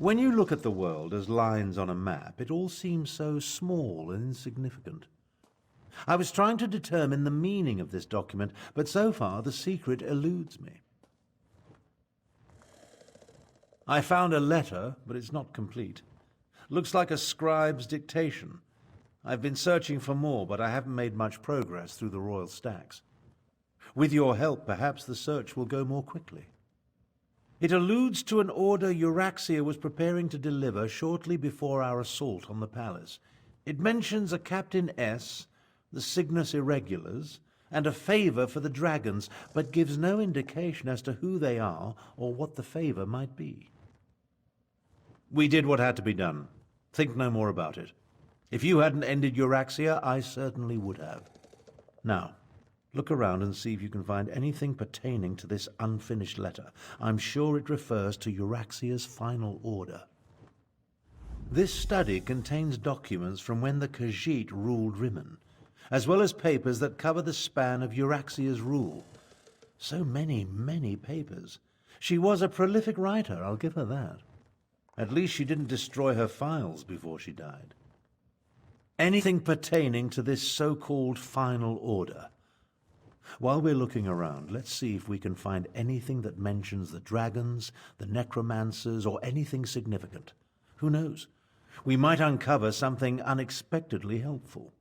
When you look at the world as lines on a map, it all seems so small and insignificant. I was trying to determine the meaning of this document, but so far the secret eludes me. I found a letter, but it's not complete. Looks like a scribe's dictation. I've been searching for more, but I haven't made much progress through the royal stacks. With your help, perhaps the search will go more quickly. It alludes to an order Euraxia was preparing to deliver shortly before our assault on the palace. It mentions a Captain S, the Cygnus Irregulars, and a favor for the dragons, but gives no indication as to who they are or what the favor might be. We did what had to be done. Think no more about it. If you hadn't ended Euraxia, I certainly would have. Now, look around and see if you can find anything pertaining to this unfinished letter. I'm sure it refers to Euraxia's final order. This study contains documents from when the Khajiit ruled Rimmon, as well as papers that cover the span of Euraxia's rule. So many, many papers. She was a prolific writer, I'll give her that. At least she didn't destroy her files before she died. Anything pertaining to this so-called final order. While we're looking around, let's see if we can find anything that mentions the dragons, the necromancers, or anything significant. Who knows? We might uncover something unexpectedly helpful.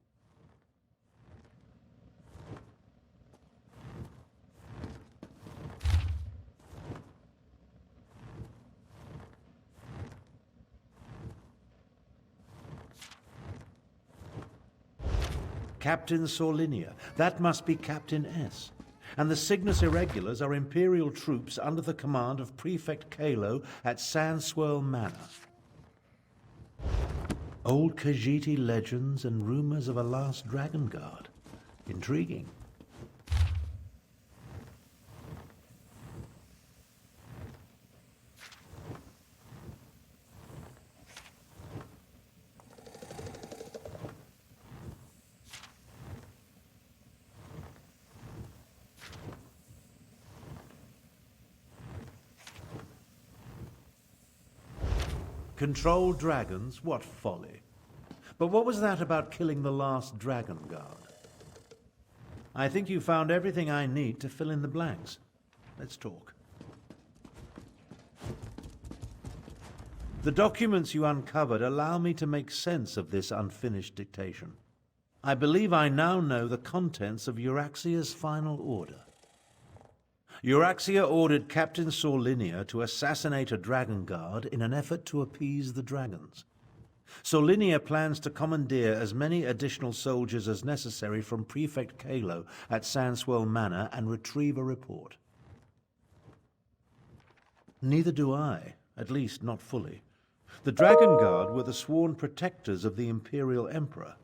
Captain Sorlinia. That must be Captain S. And the Cygnus Irregulars are Imperial troops under the command of Prefect Kalo at Elsweyr Manor. Old Khajiiti legends and rumors of a last dragon guard. Intriguing. Control dragons? What folly. But what was that about killing the last dragon guard? I think you found everything I need to fill in the blanks. Let's talk. The documents you uncovered allow me to make sense of this unfinished dictation. I believe I now know the contents of Euraxia's final order. Euraxia ordered Captain Sorlinia to assassinate a dragon guard in an effort to appease the dragons. Sorlinia plans to commandeer as many additional soldiers as necessary from Prefect Kalo at Elsweyr Manor and retrieve a report. Neither do I, at least not fully. The Dragon Guard were the sworn protectors of the Imperial Emperor.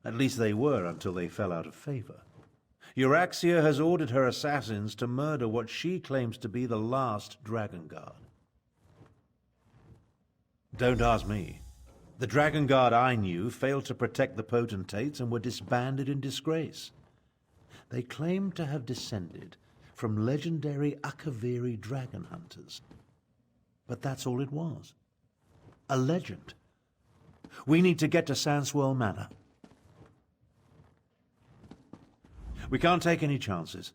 At least they were until they fell out of favor. Euraxia has ordered her assassins to murder what she claims to be the last Dragon Guard. Don't ask me. The Dragon Guard I knew failed to protect the potentates and were disbanded in disgrace. They claimed to have descended from legendary Akaviri dragon hunters. But that's all it was. A legend. We need to get to Elsweyr Manor. We can't take any chances.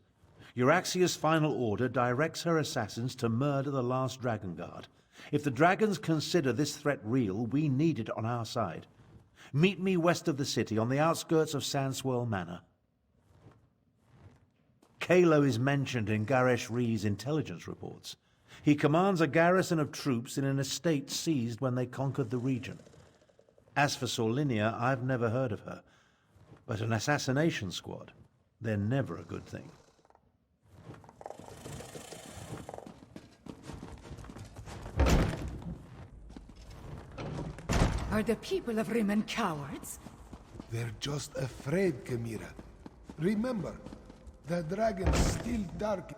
Euraxia's final order directs her assassins to murder the last Dragon Guard. If the dragons consider this threat real, we need it on our side. Meet me west of the city, on the outskirts of Elsweyr Manor. Kalo is mentioned in Garesh Ree's intelligence reports. He commands a garrison of troops in an estate seized when they conquered the region. As for Sorlinia, I've never heard of her. But an assassination squad, they're never a good thing. Are the people of Rimmon cowards? They're just afraid, Kamira. Remember, the dragon's still dark.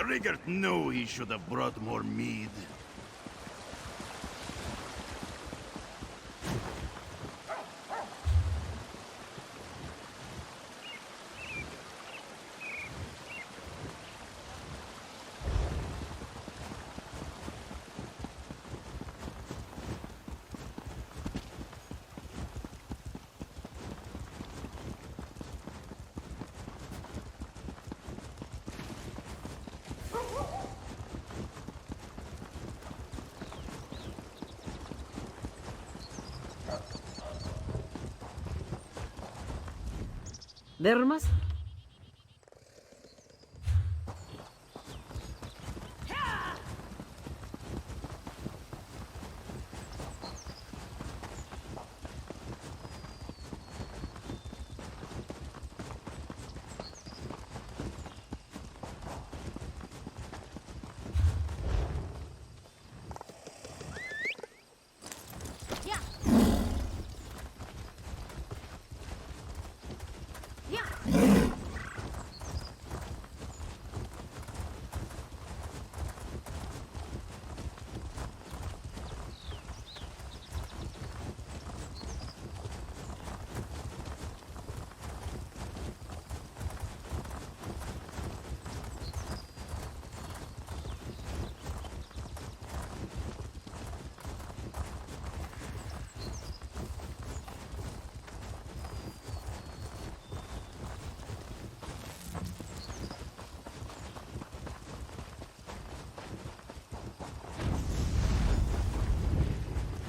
Rigert knew he should have brought more mead. There must...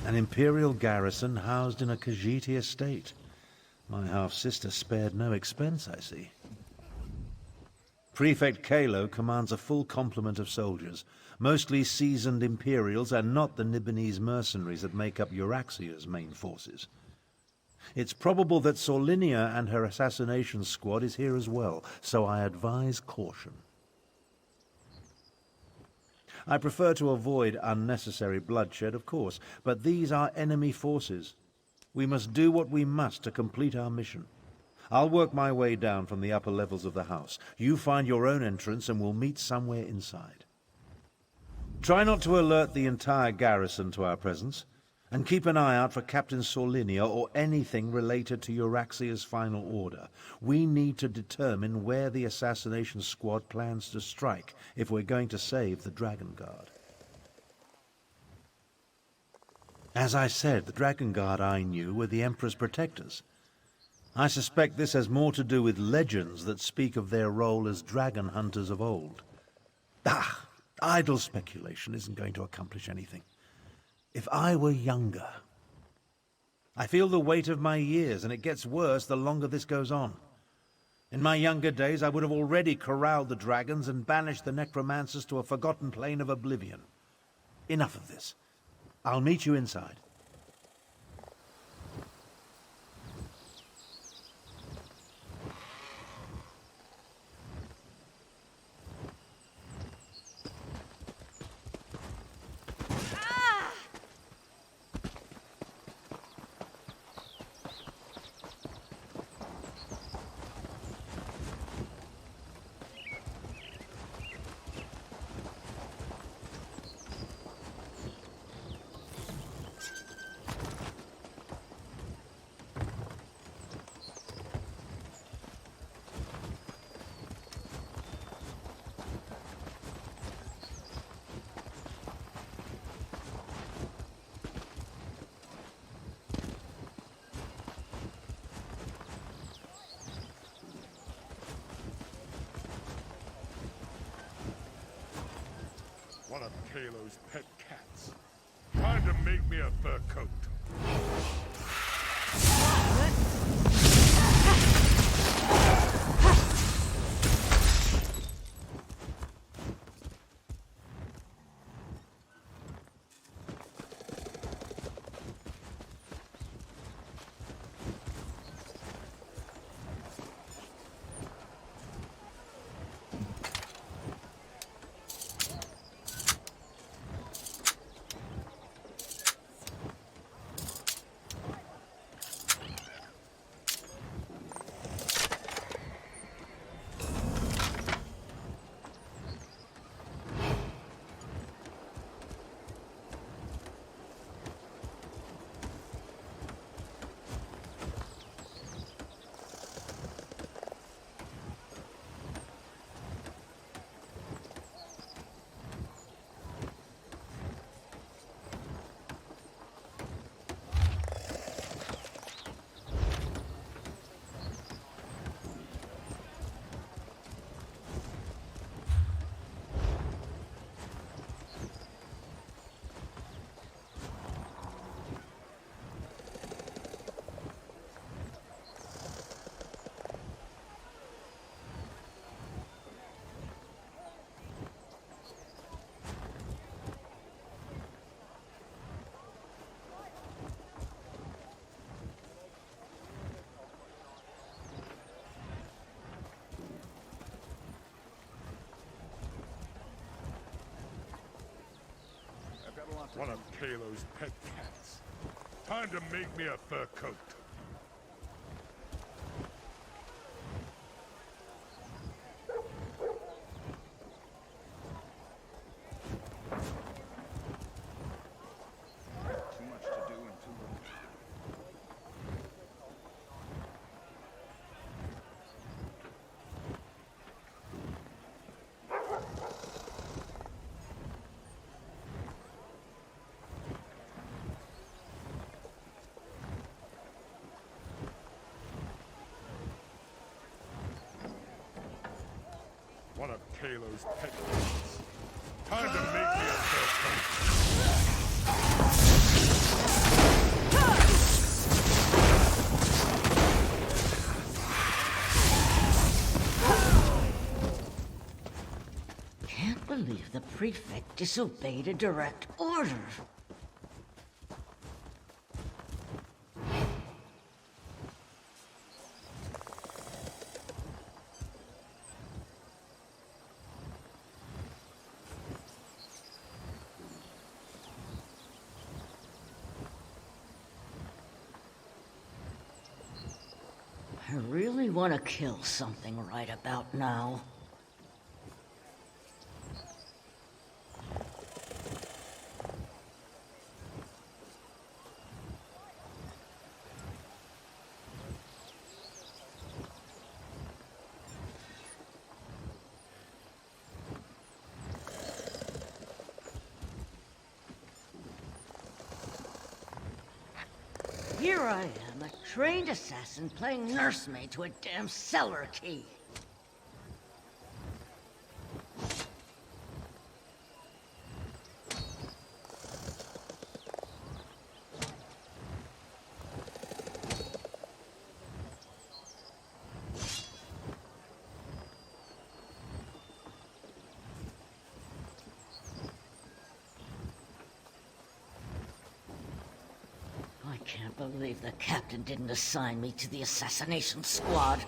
An Imperial garrison housed in a Khajiiti estate. My half-sister spared no expense, I see. Prefect Kalo commands a full complement of soldiers, mostly seasoned Imperials and not the Nibonese mercenaries that make up Euraxia's main forces. It's probable that Sorlinia and her assassination squad is here as well, so I advise caution. I prefer to avoid unnecessary bloodshed, of course, but these are enemy forces. We must do what we must to complete our mission. I'll work my way down from the upper levels of the house. You find your own entrance and we'll meet somewhere inside. Try not to alert the entire garrison to our presence, and keep an eye out for Captain Sorlinia or anything related to Euraxia's final order. We need to determine where the assassination squad plans to strike if we're going to save the Dragon Guard. As I said, the Dragon Guard I knew were the Emperor's protectors. I suspect this has more to do with legends that speak of their role as dragon hunters of old. Idle speculation isn't going to accomplish anything. If I were younger... I feel the weight of my years, and it gets worse the longer this goes on. In my younger days, I would have already corralled the dragons and banished the necromancers to a forgotten plane of oblivion. Enough of this. I'll meet you inside. One of Kalo's pet cats. Time to make me a fur coat. One of Kalo's pet cats. Time to make me a fur coat. Too much to do and too little time. One of Kalo's pet cats. Time to make me a fur coat. Can't believe the prefect disobeyed a direct order. I really want to kill something right about now. Here I am, a trained assassin playing nursemaid to a damn cellar key. I can't believe the captain didn't assign me to the assassination squad.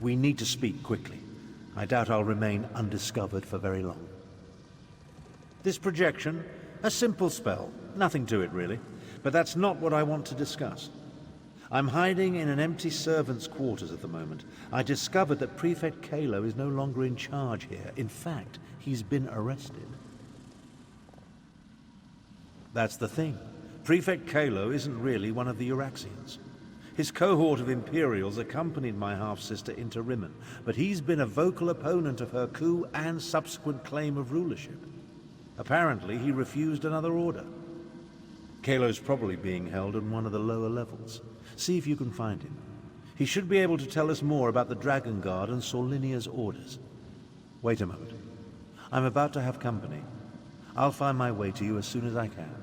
We need to speak quickly. I doubt I'll remain undiscovered for very long. This projection, a simple spell. Nothing to it, really. But that's not what I want to discuss. I'm hiding in an empty servant's quarters at the moment. I discovered that Prefect Kalo is no longer in charge here. In fact, he's been arrested. That's the thing. Prefect Kalo isn't really one of the Euraxians. His cohort of Imperials accompanied my half-sister into Rimmon, but he's been a vocal opponent of her coup and subsequent claim of rulership. Apparently, he refused another order. Kalo's probably being held on one of the lower levels. See if you can find him. He should be able to tell us more about the Dragon Guard and Solinia's orders. Wait a moment. I'm about to have company. I'll find my way to you as soon as I can.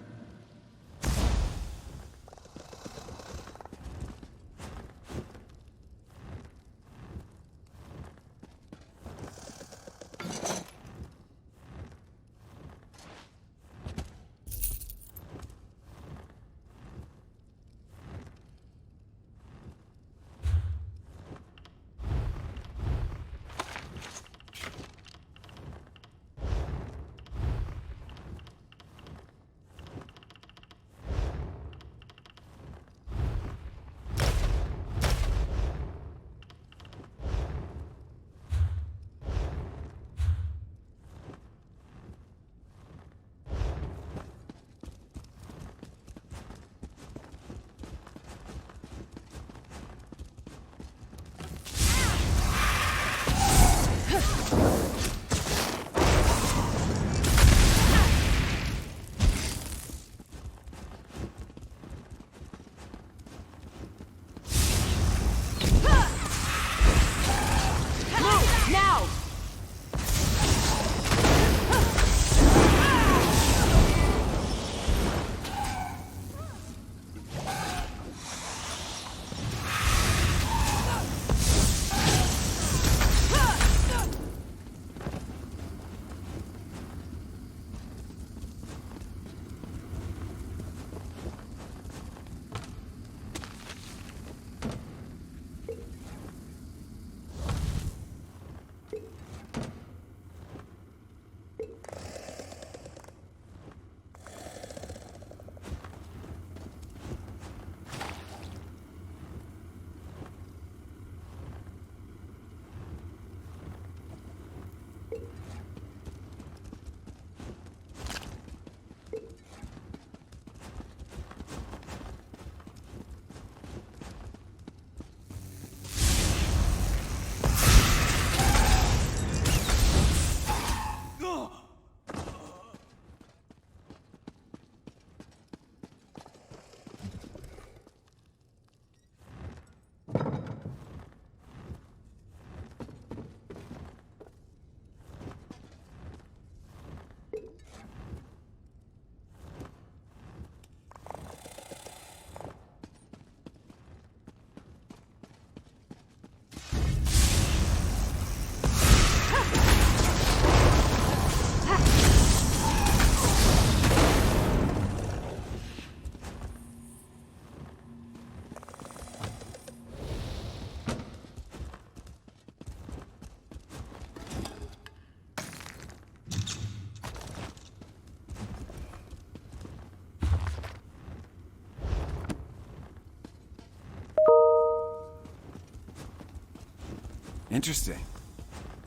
Interesting.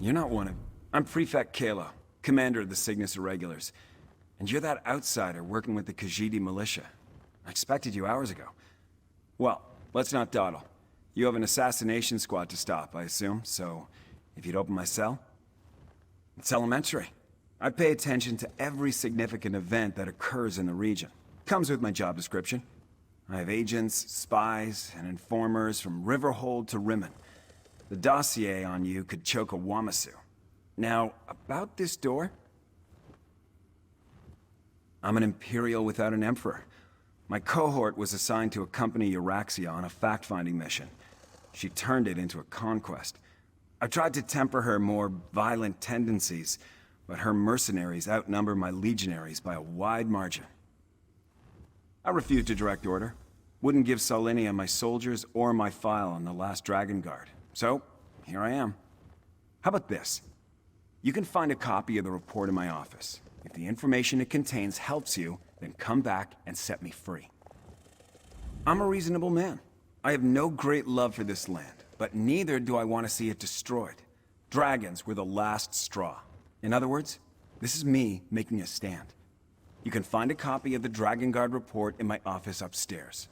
You're not one of... I'm Prefect Kalo, commander of the Cygnus Irregulars. And you're that outsider working with the Khajiit militia. I expected you hours ago. Well, let's not dawdle. You have an assassination squad to stop, I assume, so if you'd open my cell? It's elementary. I pay attention to every significant event that occurs in the region. Comes with my job description. I have agents, spies, and informers from Riverhold to Rimmon. The dossier on you could choke a Wamasu. Now, about this door... I'm an Imperial without an Emperor. My cohort was assigned to accompany Euraxia on a fact-finding mission. She turned it into a conquest. I tried to temper her more violent tendencies, but her mercenaries outnumber my legionaries by a wide margin. I refused to direct order. Wouldn't give Solinia my soldiers or my file on the last Dragon Guard. So, here I am. How about this? You can find a copy of the report in my office. If the information it contains helps you, then come back and set me free. I'm a reasonable man. I have no great love for this land, but neither do I want to see it destroyed. Dragons were the last straw. In other words, this is me making a stand. You can find a copy of the Dragon Guard report in my office upstairs.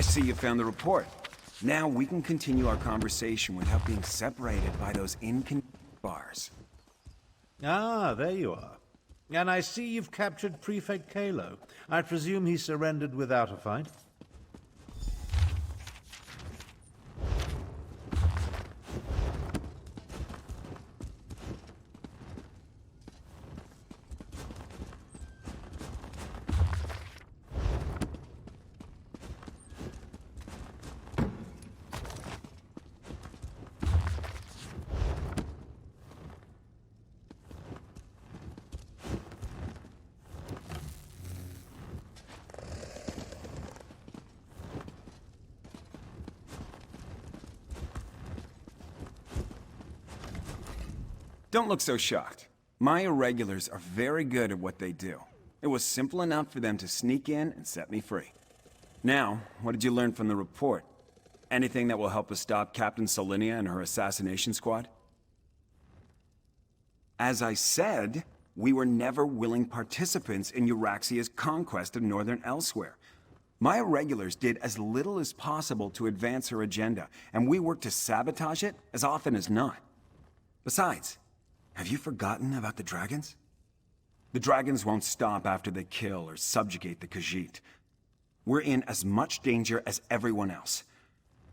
I see you found the report. Now we can continue our conversation without being separated by those inconvenient bars. Ah, there you are. And I see you've captured Prefect Kalo. I presume he surrendered without a fight? Don't look so shocked. My irregulars are very good at what they do. It was simple enough for them to sneak in and set me free. Now, what did you learn from the report? Anything that will help us stop Captain Solinia and her assassination squad? As I said, we were never willing participants in Euraxia's conquest of northern Elsweyr. My irregulars did as little as possible to advance her agenda, and we worked to sabotage it as often as not. Besides, have you forgotten about the dragons? The dragons won't stop after they kill or subjugate the Khajiit. We're in as much danger as everyone else.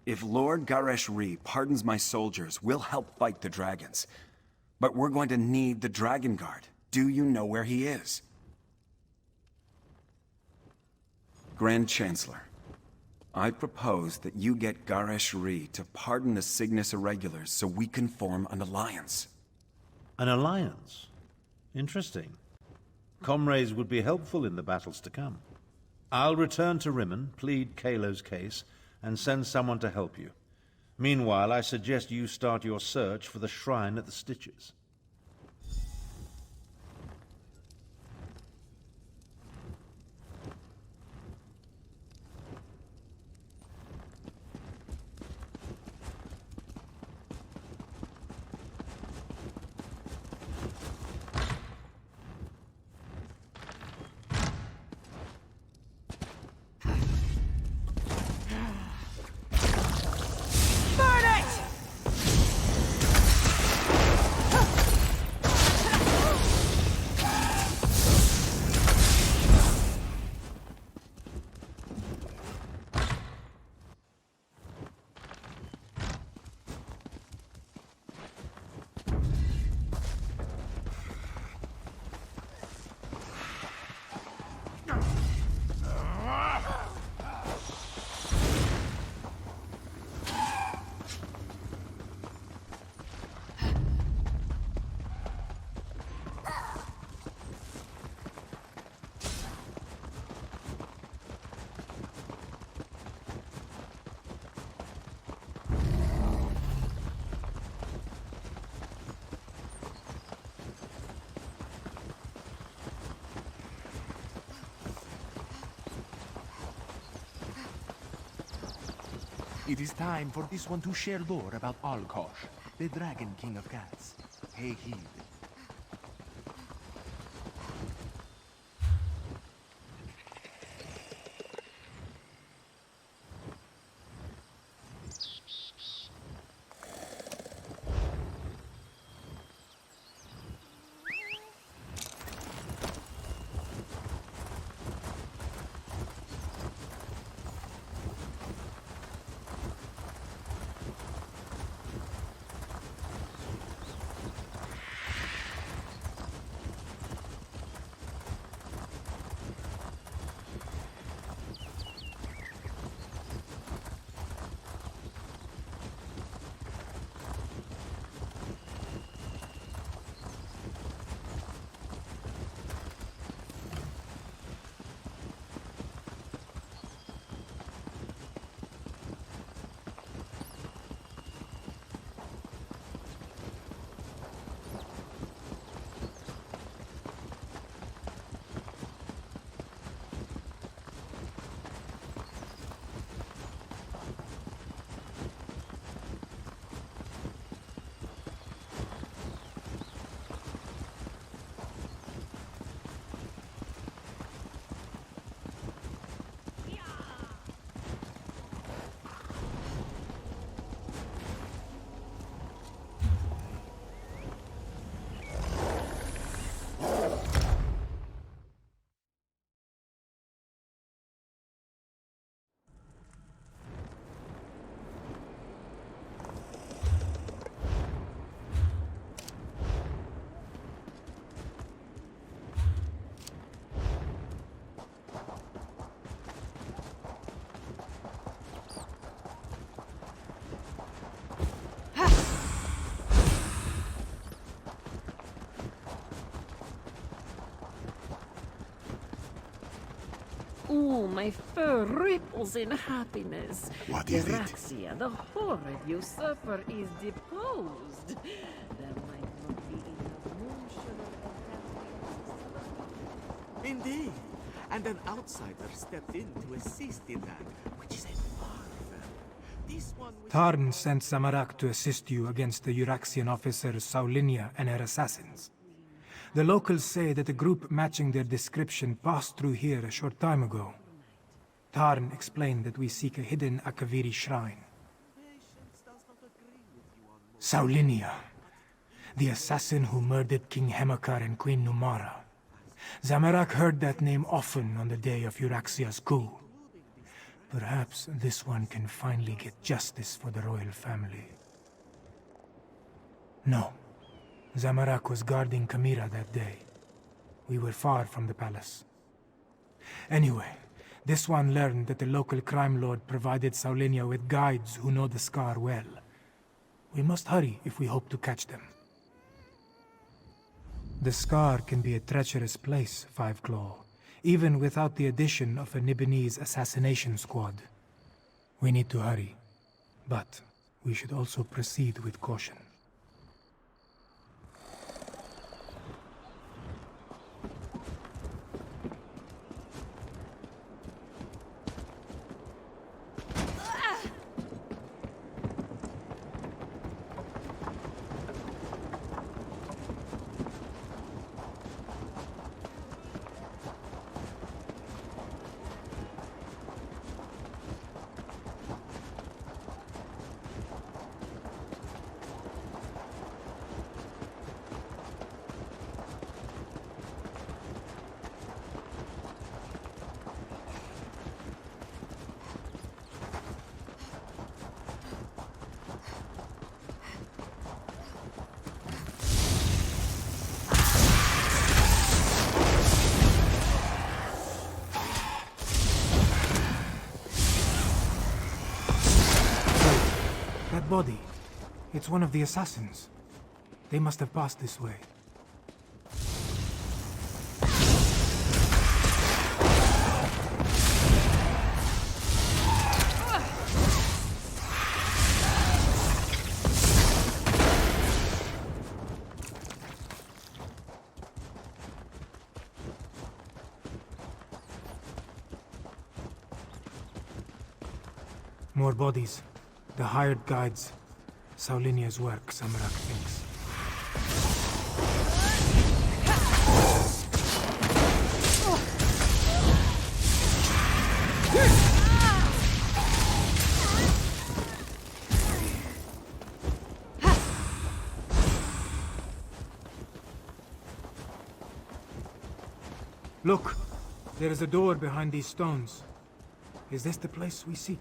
If Lord Garesh-Ri pardons my soldiers, we'll help fight the dragons. But we're going to need the Dragon Guard. Do you know where he is? Grand Chancellor, I propose that you get Garesh-Ri to pardon the Cygnus Irregulars so we can form an alliance. An alliance? Interesting. Comrades would be helpful in the battles to come. I'll return to Rimmon, plead Kalo's case, and send someone to help you. Meanwhile, I suggest you start your search for the shrine at the Stitches. It is time for this one to share lore about Alkosh, the Dragon King of Cats. Hey heed. Ooh, my fur ripples in happiness. What is it? Eraxia, the horrid usurper, is deposed. There might not be enough moonshine and Indeed. And an outsider stepped in to assist in that, which is a marvel. This one was... Tarn sent Samarak to assist you against the Euraxian officers Saulinia and her assassins. The locals say that a group matching their description passed through here a short time ago. Tarn explained that we seek a hidden Akaviri shrine. Saulinia, the assassin who murdered King Hemakar and Queen Numara. Zamarak heard that name often on the day of Euraxia's coup. Perhaps this one can finally get justice for the royal family. No. Zamarak was guarding Kamira that day. We were far from the palace. Anyway, this one learned that the local crime lord provided Saulinia with guides who know the scar well. We must hurry if we hope to catch them. The scar can be a treacherous place, Five Claw, even without the addition of a Nibinese assassination squad. We need to hurry, but we should also proceed with caution. That body, it's one of the assassins. They must have passed this way. More bodies. The hired guides. Saulinia's work, Zamorak thinks. Look! There is a door behind these stones. Is this the place we seek?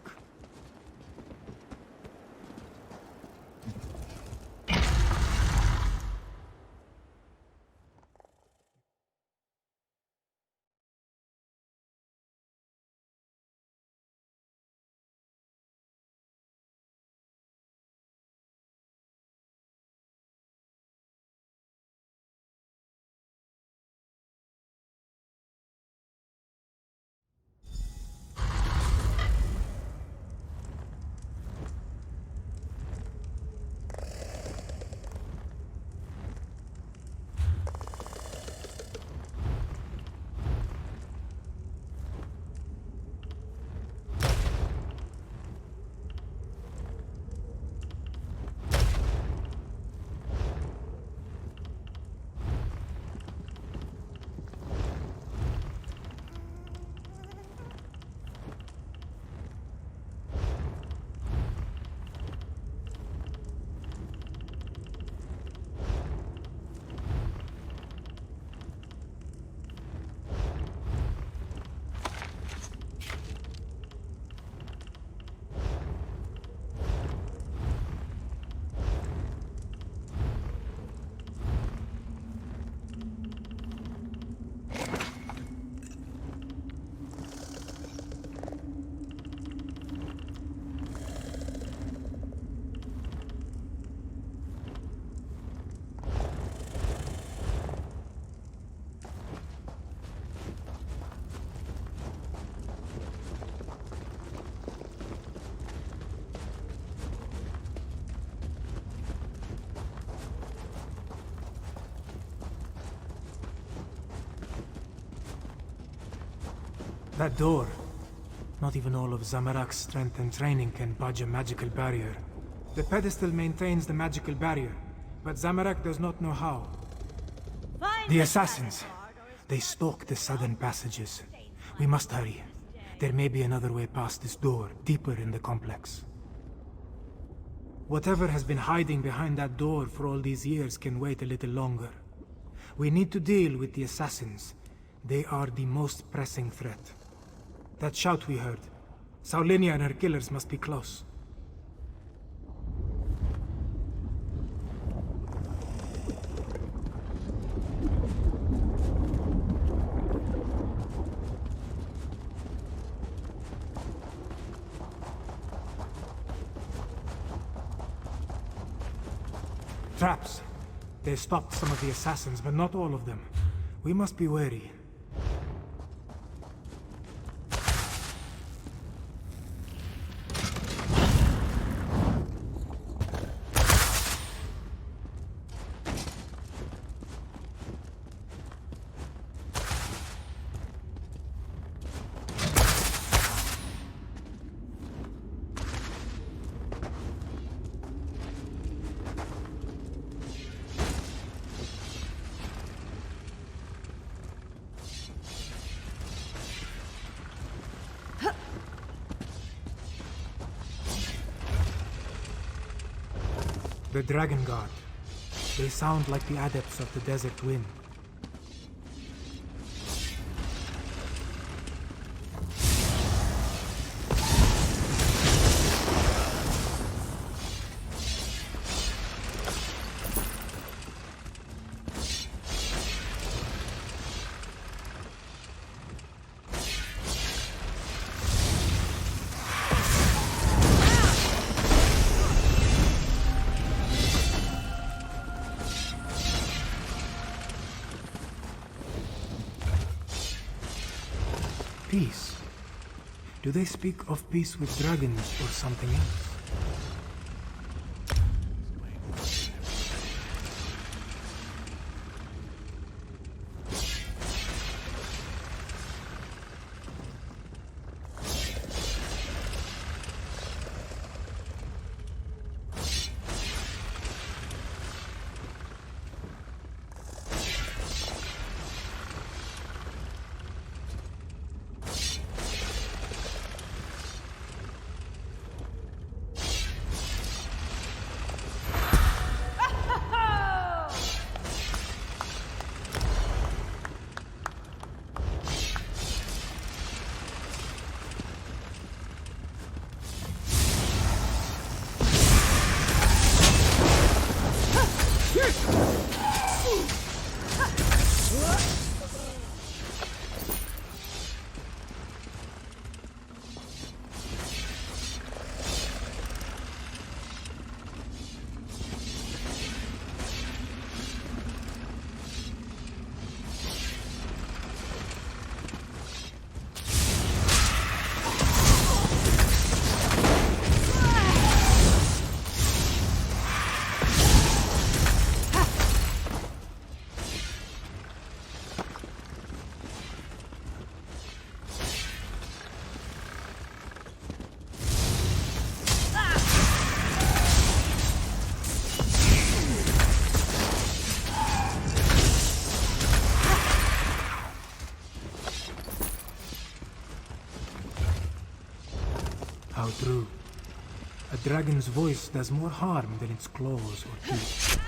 That door. Not even all of Zamorak's strength and training can budge a magical barrier. The pedestal maintains the magical barrier, but Zamorak does not know how. The assassins. They stalk the southern passages. We must hurry. There may be another way past this door, deeper in the complex. Whatever has been hiding behind that door for all these years can wait a little longer. We need to deal with the assassins. They are the most pressing threat. That shout we heard. Saulinia and her killers must be close. Traps. They stopped some of the assassins, but not all of them. We must be wary. The Dragon Guard. They sound like the adepts of the Desert Wind. Peace. Do they speak of peace with dragons or something else? How true. A dragon's voice does more harm than its claws or teeth.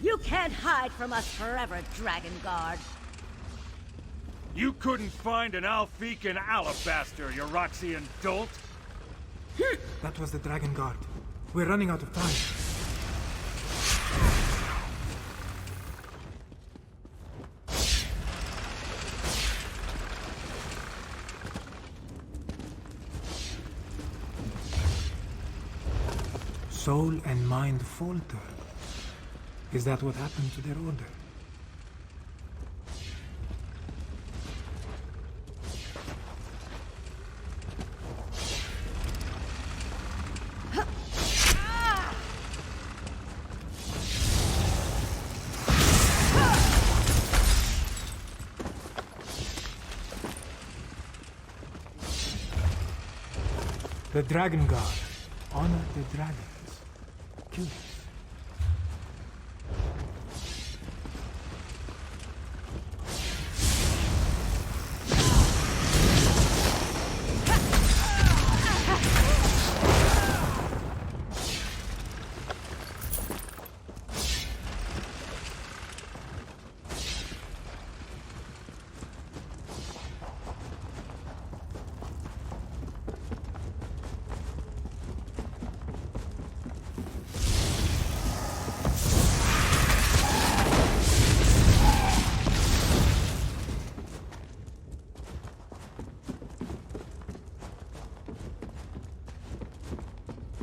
You can't hide from us forever, Dragon Guard. You couldn't find an Alfican alabaster, you Roxian dolt? That was the Dragon Guard. We're running out of time. Soul and mind falter. Is that what happened to their order? The Dragon Guard. Honor the dragons. Curious.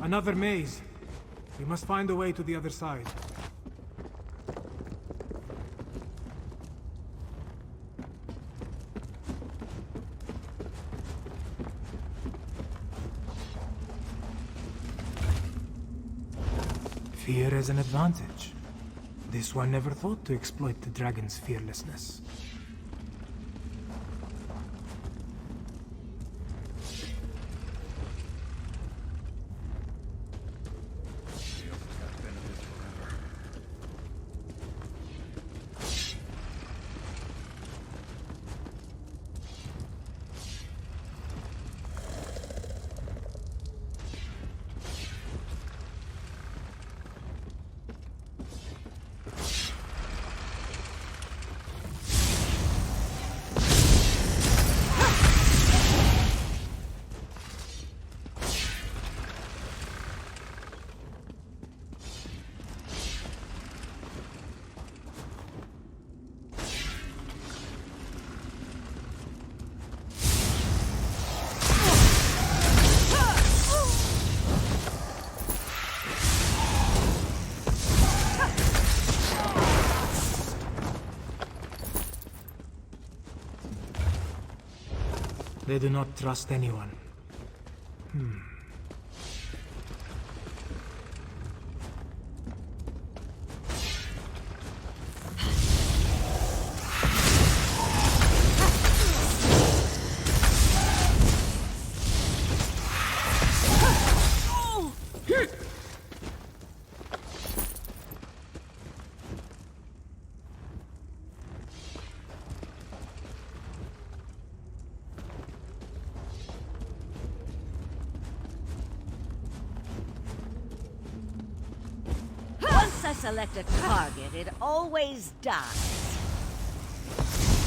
Another maze. We must find a way to the other side. Fear is an advantage. This one never thought to exploit the dragon's fearlessness. They do not trust anyone. Once I select a target, it always dies.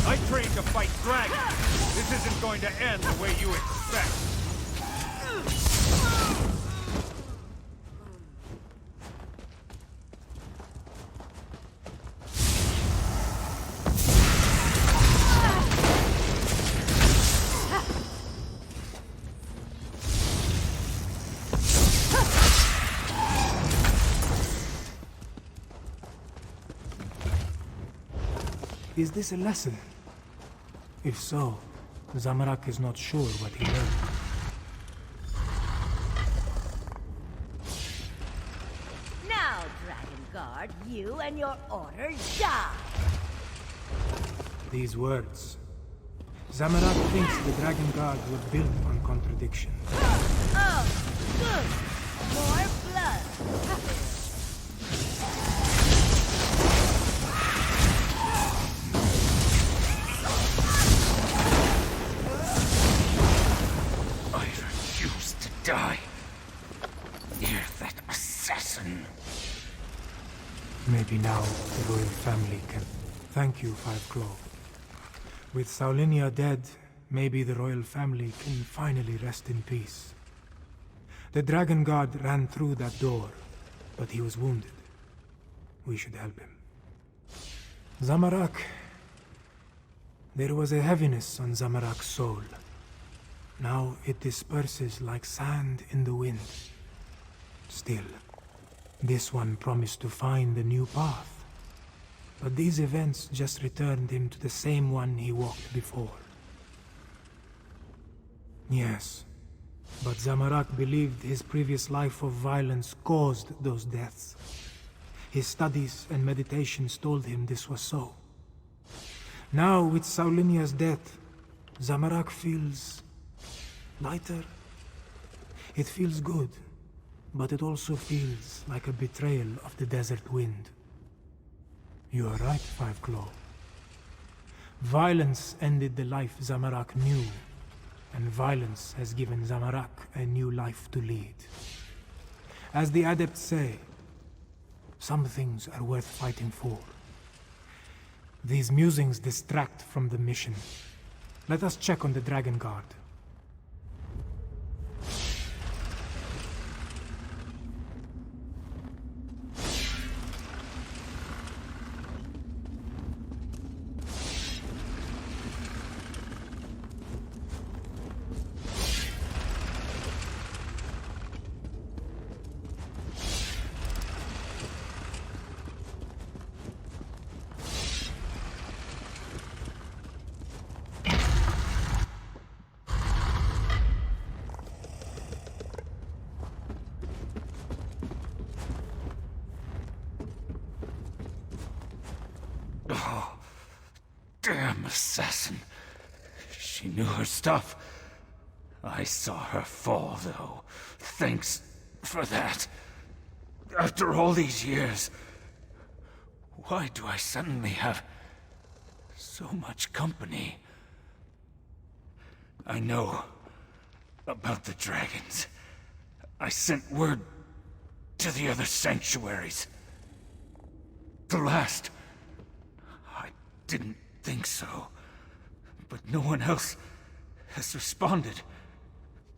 I trained to fight dragons. This isn't going to end the way you expect. Is this a lesson? If so, Zamorak is not sure what he learned. Now, Dragon Guard, you and your order die! These words. Zamorak thinks the Dragon Guard were built on contradiction. Oh, good! More blood! I refuse to die near that assassin. Maybe now the royal family can. Thank you, Five Claw. With Saulinia dead, maybe the royal family can finally rest in peace. The Dragon Guard ran through that door, but he was wounded. We should help him. Zamorak. There was a heaviness on Zamorak's soul. Now it disperses like sand in the wind. Still, this one promised to find a new path. But these events just returned him to the same one he walked before. Yes, but Zamorak believed his previous life of violence caused those deaths. His studies and meditations told him this was so. Now, with Saulinia's death, Zamorak feels lighter. It feels good, but it also feels like a betrayal of the desert wind. You are right, Five Claw. Violence ended the life Zamorak knew, and violence has given Zamorak a new life to lead. As the adepts say, some things are worth fighting for. These musings distract from the mission. Let us check on the Dragon Guard. Oh, damn assassin. She knew her stuff. I saw her fall, though. Thanks for that. After all these years, why do I suddenly have so much company? I know about the dragons. I sent word to the other sanctuaries. The last. I didn't think so. But no one else has responded.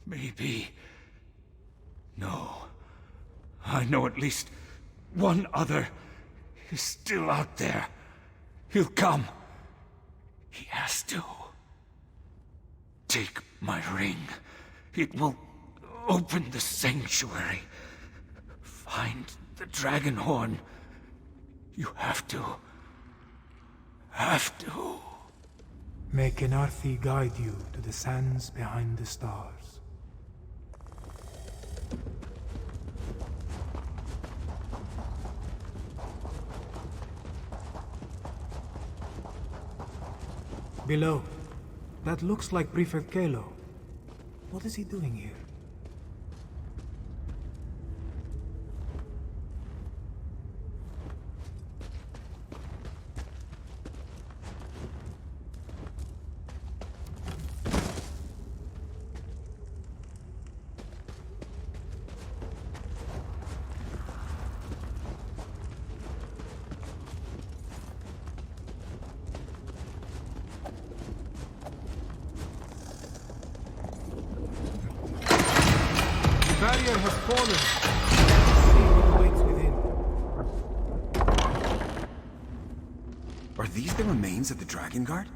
Maybe. No. I know at least one other is still out there. He'll come. He has to. Take my ring. It will open the sanctuary. Find the dragon horn. You have to. Have to. May Kenarthi guide you to the sands behind the stars. Below. That looks like Prefect Kalo. What is he doing here? barrier has fallen. See what awaits within. Are these the remains of the Dragon Guard?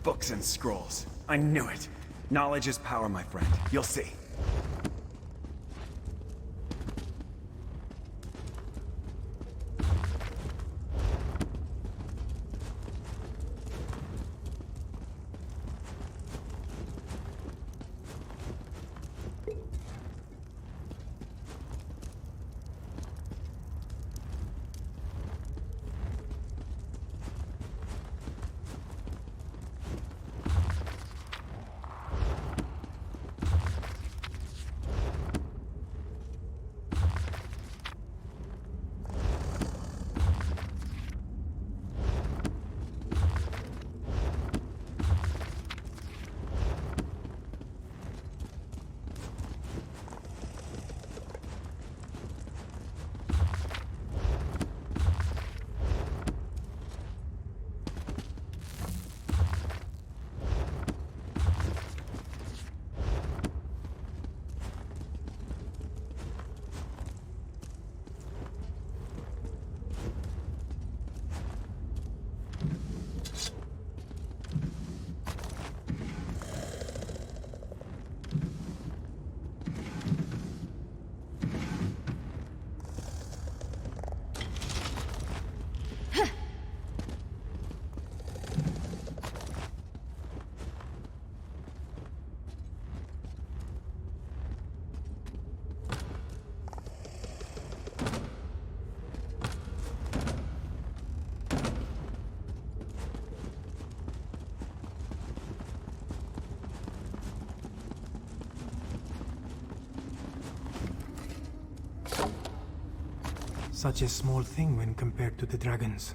Books and scrolls. I knew it. Knowledge is power, my friend. You'll see. Such a small thing when compared to the dragons.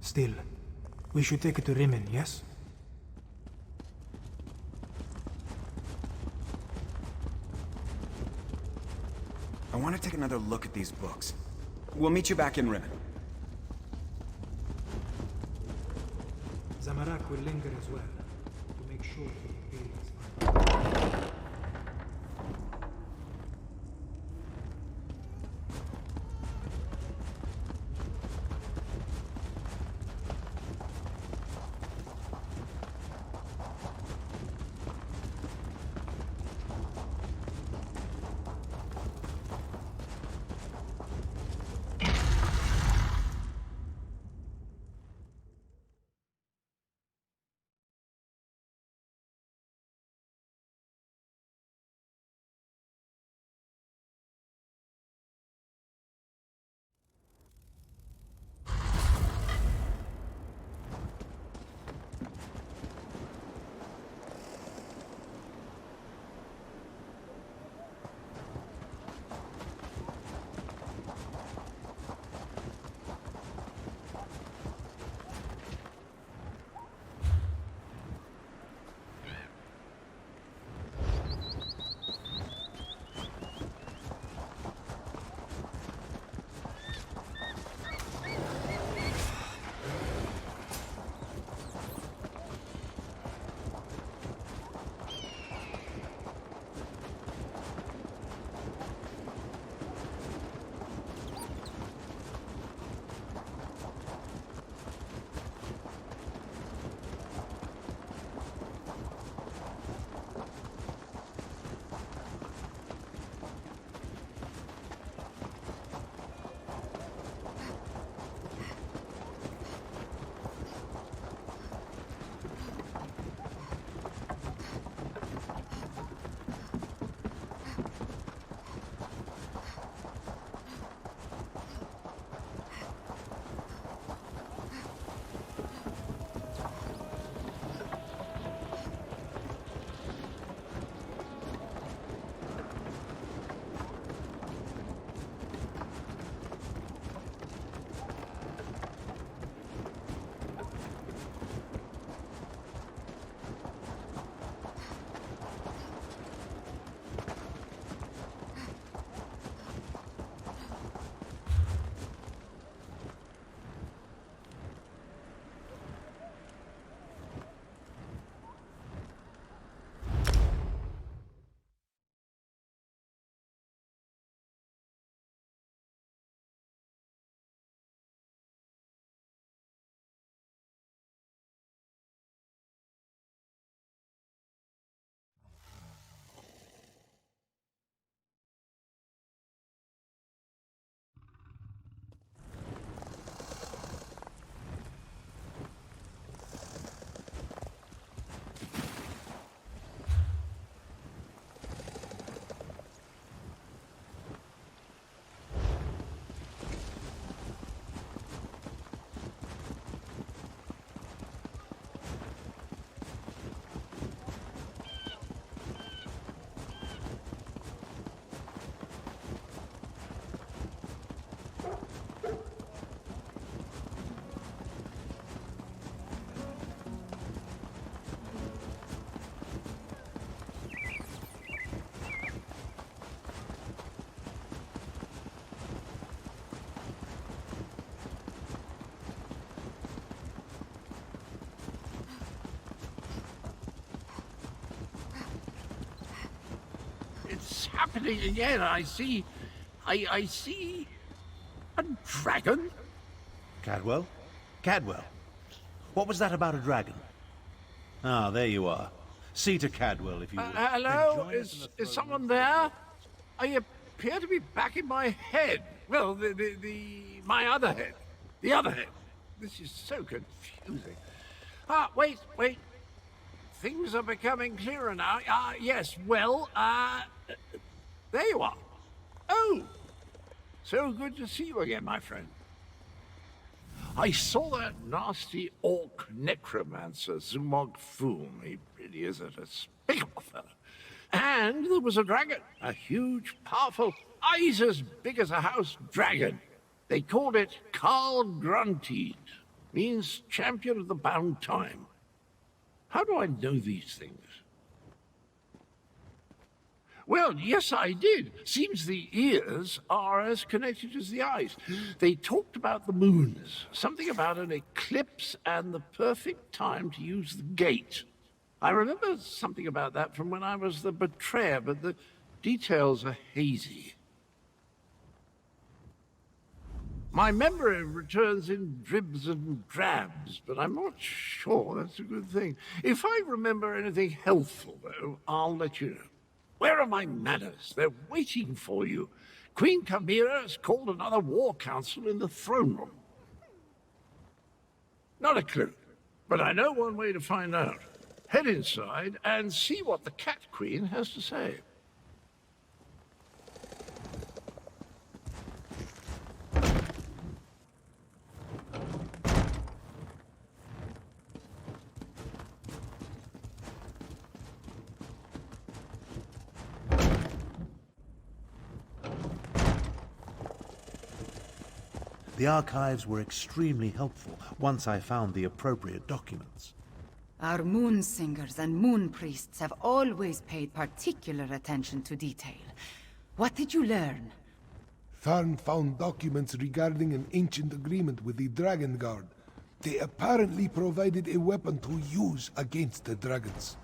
Still, we should take it to Rimmon, yes? I want to take another look at these books. We'll meet you back in Rimmon. Zamarak will linger as well, to make sure the Imperials it's happening again. I see a dragon. Cadwell? Cadwell? What was that about a dragon? Ah, there you are. See to Cadwell, if you will. Hello? Is someone there? I appear to be back in my head. Well, my other head. The other head. This is so confusing. Ah, wait. Things are becoming clearer now. Yes, well, there you are. Oh, so good to see you again, my friend. I saw that nasty orc necromancer, Zumog Foom. He really is a despicable fellow. And there was a dragon, a huge, powerful, eyes as big as a house dragon. They called it Carl Grunted, means champion of the bound time. How do I know these things? Well, yes, I did. Seems the ears are as connected as the eyes. They talked about the moons, something about an eclipse and the perfect time to use the gate. I remember something about that from when I was the betrayer, but the details are hazy. My memory returns in dribs and drabs, but I'm not sure that's a good thing. If I remember anything helpful, though, I'll let you know. Where are my manners? They're waiting for you. Queen Chimera has called another war council in the throne room. Not a clue, but I know one way to find out. Head inside and see what the Cat Queen has to say. The archives were extremely helpful once I found the appropriate documents. Our moon singers and moon priests have always paid particular attention to detail. What did you learn? Tharn found documents regarding an ancient agreement with the Dragon Guard. They apparently provided a weapon to use against the dragons.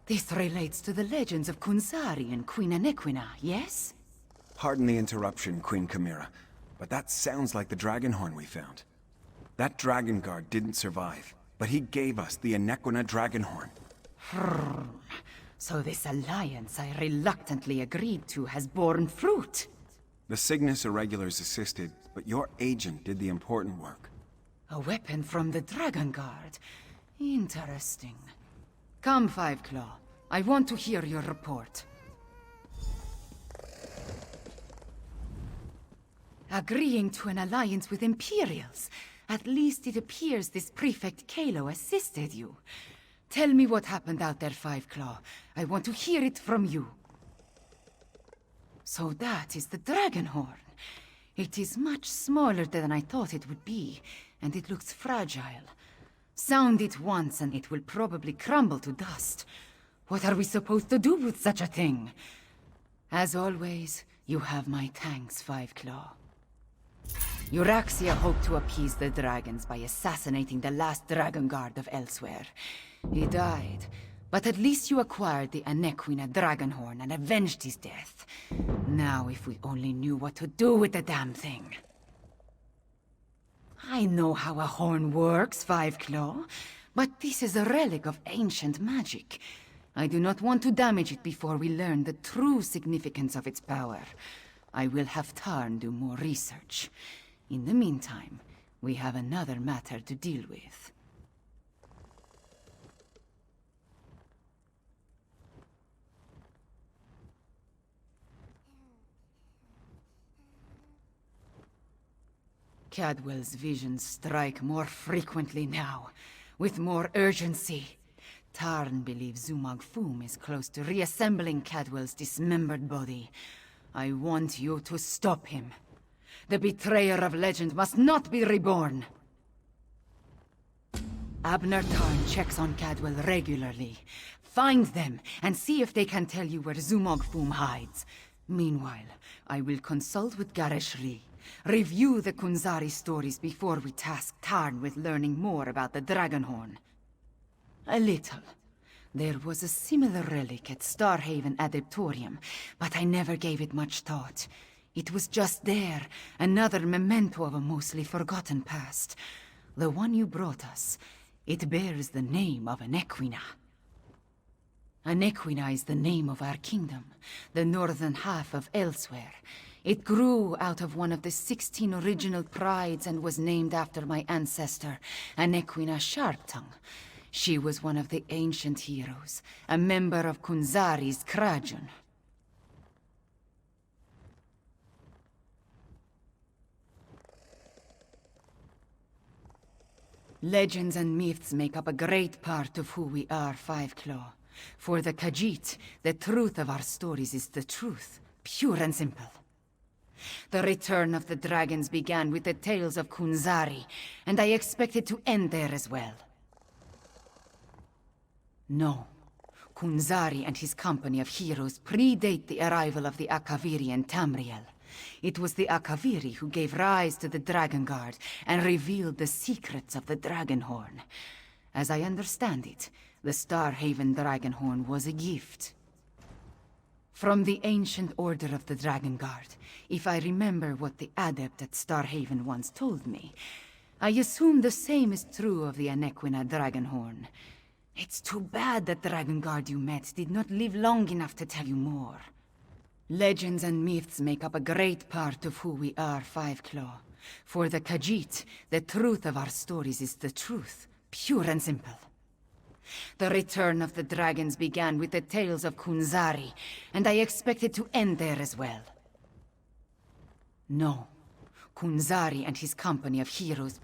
This relates to the legends of Kunzari and Queen Anequina, yes? Pardon the interruption, Queen Chimera, but that sounds like the dragon horn we found. That dragon guard didn't survive, but he gave us the Anequina dragon horn. So this alliance I reluctantly agreed to has borne fruit. The Cygnus Irregulars assisted, but your agent did the important work. A weapon from the Dragon Guard. Interesting. Come, Five Claw. I want to hear your report. Agreeing to an alliance with Imperials. At least it appears this Prefect Kalo assisted you. Tell me what happened out there, Five Claw. I want to hear it from you. So that is the dragon horn. It is much smaller than I thought it would be, and it looks fragile. Sound it once and it will probably crumble to dust. What are we supposed to do with such a thing? As always, you have my thanks, Five Claw. Euraxia hoped to appease the dragons by assassinating the last dragon guard of Elsweyr. He died, but at least you acquired the Anequina Dragonhorn and avenged his death. Now if we only knew what to do with the damn thing. I know how a horn works, Five Claw, but this is a relic of ancient magic. I do not want to damage it before we learn the true significance of its power. I will have Tarn do more research. In the meantime, we have another matter to deal with. Cadwell's visions strike more frequently now, with more urgency. Tarn believes Zumog Foom is close to reassembling Cadwell's dismembered body. I want you to stop him. The betrayer of legend must not be reborn. Abner Tarn checks on Cadwell regularly. Find them and see if they can tell you where Zumog Foom hides. Meanwhile, I will consult with Gareshri. Review the Kunzari stories before we task Tarn with learning more about the Dragonhorn. A little. There was a similar relic at Starhaven Adeptorium, but I never gave it much thought. It was just there, another memento of a mostly forgotten past. The one you brought us, it bears the name of an Equina. An Equina is the name of our kingdom, the northern half of Elsweyr. It grew out of one of the 16 original prides and was named after my ancestor, an Equina Sharptongue. She was one of the ancient heroes, a member of Kunzari's Krajun. Legends and myths make up a great part of who we are, Five Claw. For the Khajiit, the truth of our stories is the truth, pure and simple. The return of the dragons began with the tales of Kunzari, and I expect it to end there as well. No. Kunzari and his company of heroes predate the arrival of the Akaviri and Tamriel. It was the Akaviri who gave rise to the Dragon Guard and revealed the secrets of the Dragonhorn. As I understand it, the Starhaven Dragonhorn was a gift from the ancient order of the Dragon Guard, if I remember what the adept at Starhaven once told me. I assume the same is true of the Anequina Dragonhorn. It's too bad the Dragon Guard you met did not live long enough to tell you more. Legends and myths make up a great part of who we are, Five Claw. For the Khajiit, the truth of our stories is the truth, pure and simple. The return of the dragons began with the tales of Kunzari, and I expect it to end there as well. No. Kunzari and his company of heroes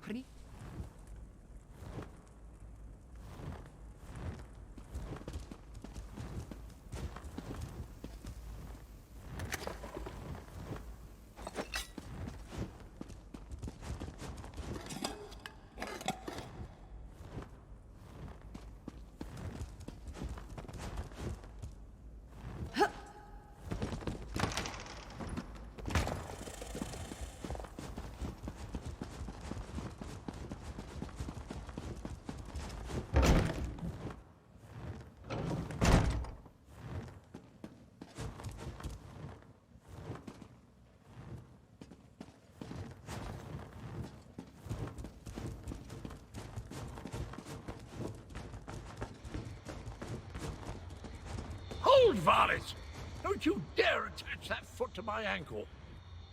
Hold, varlet! Don't you dare attach that foot to my ankle.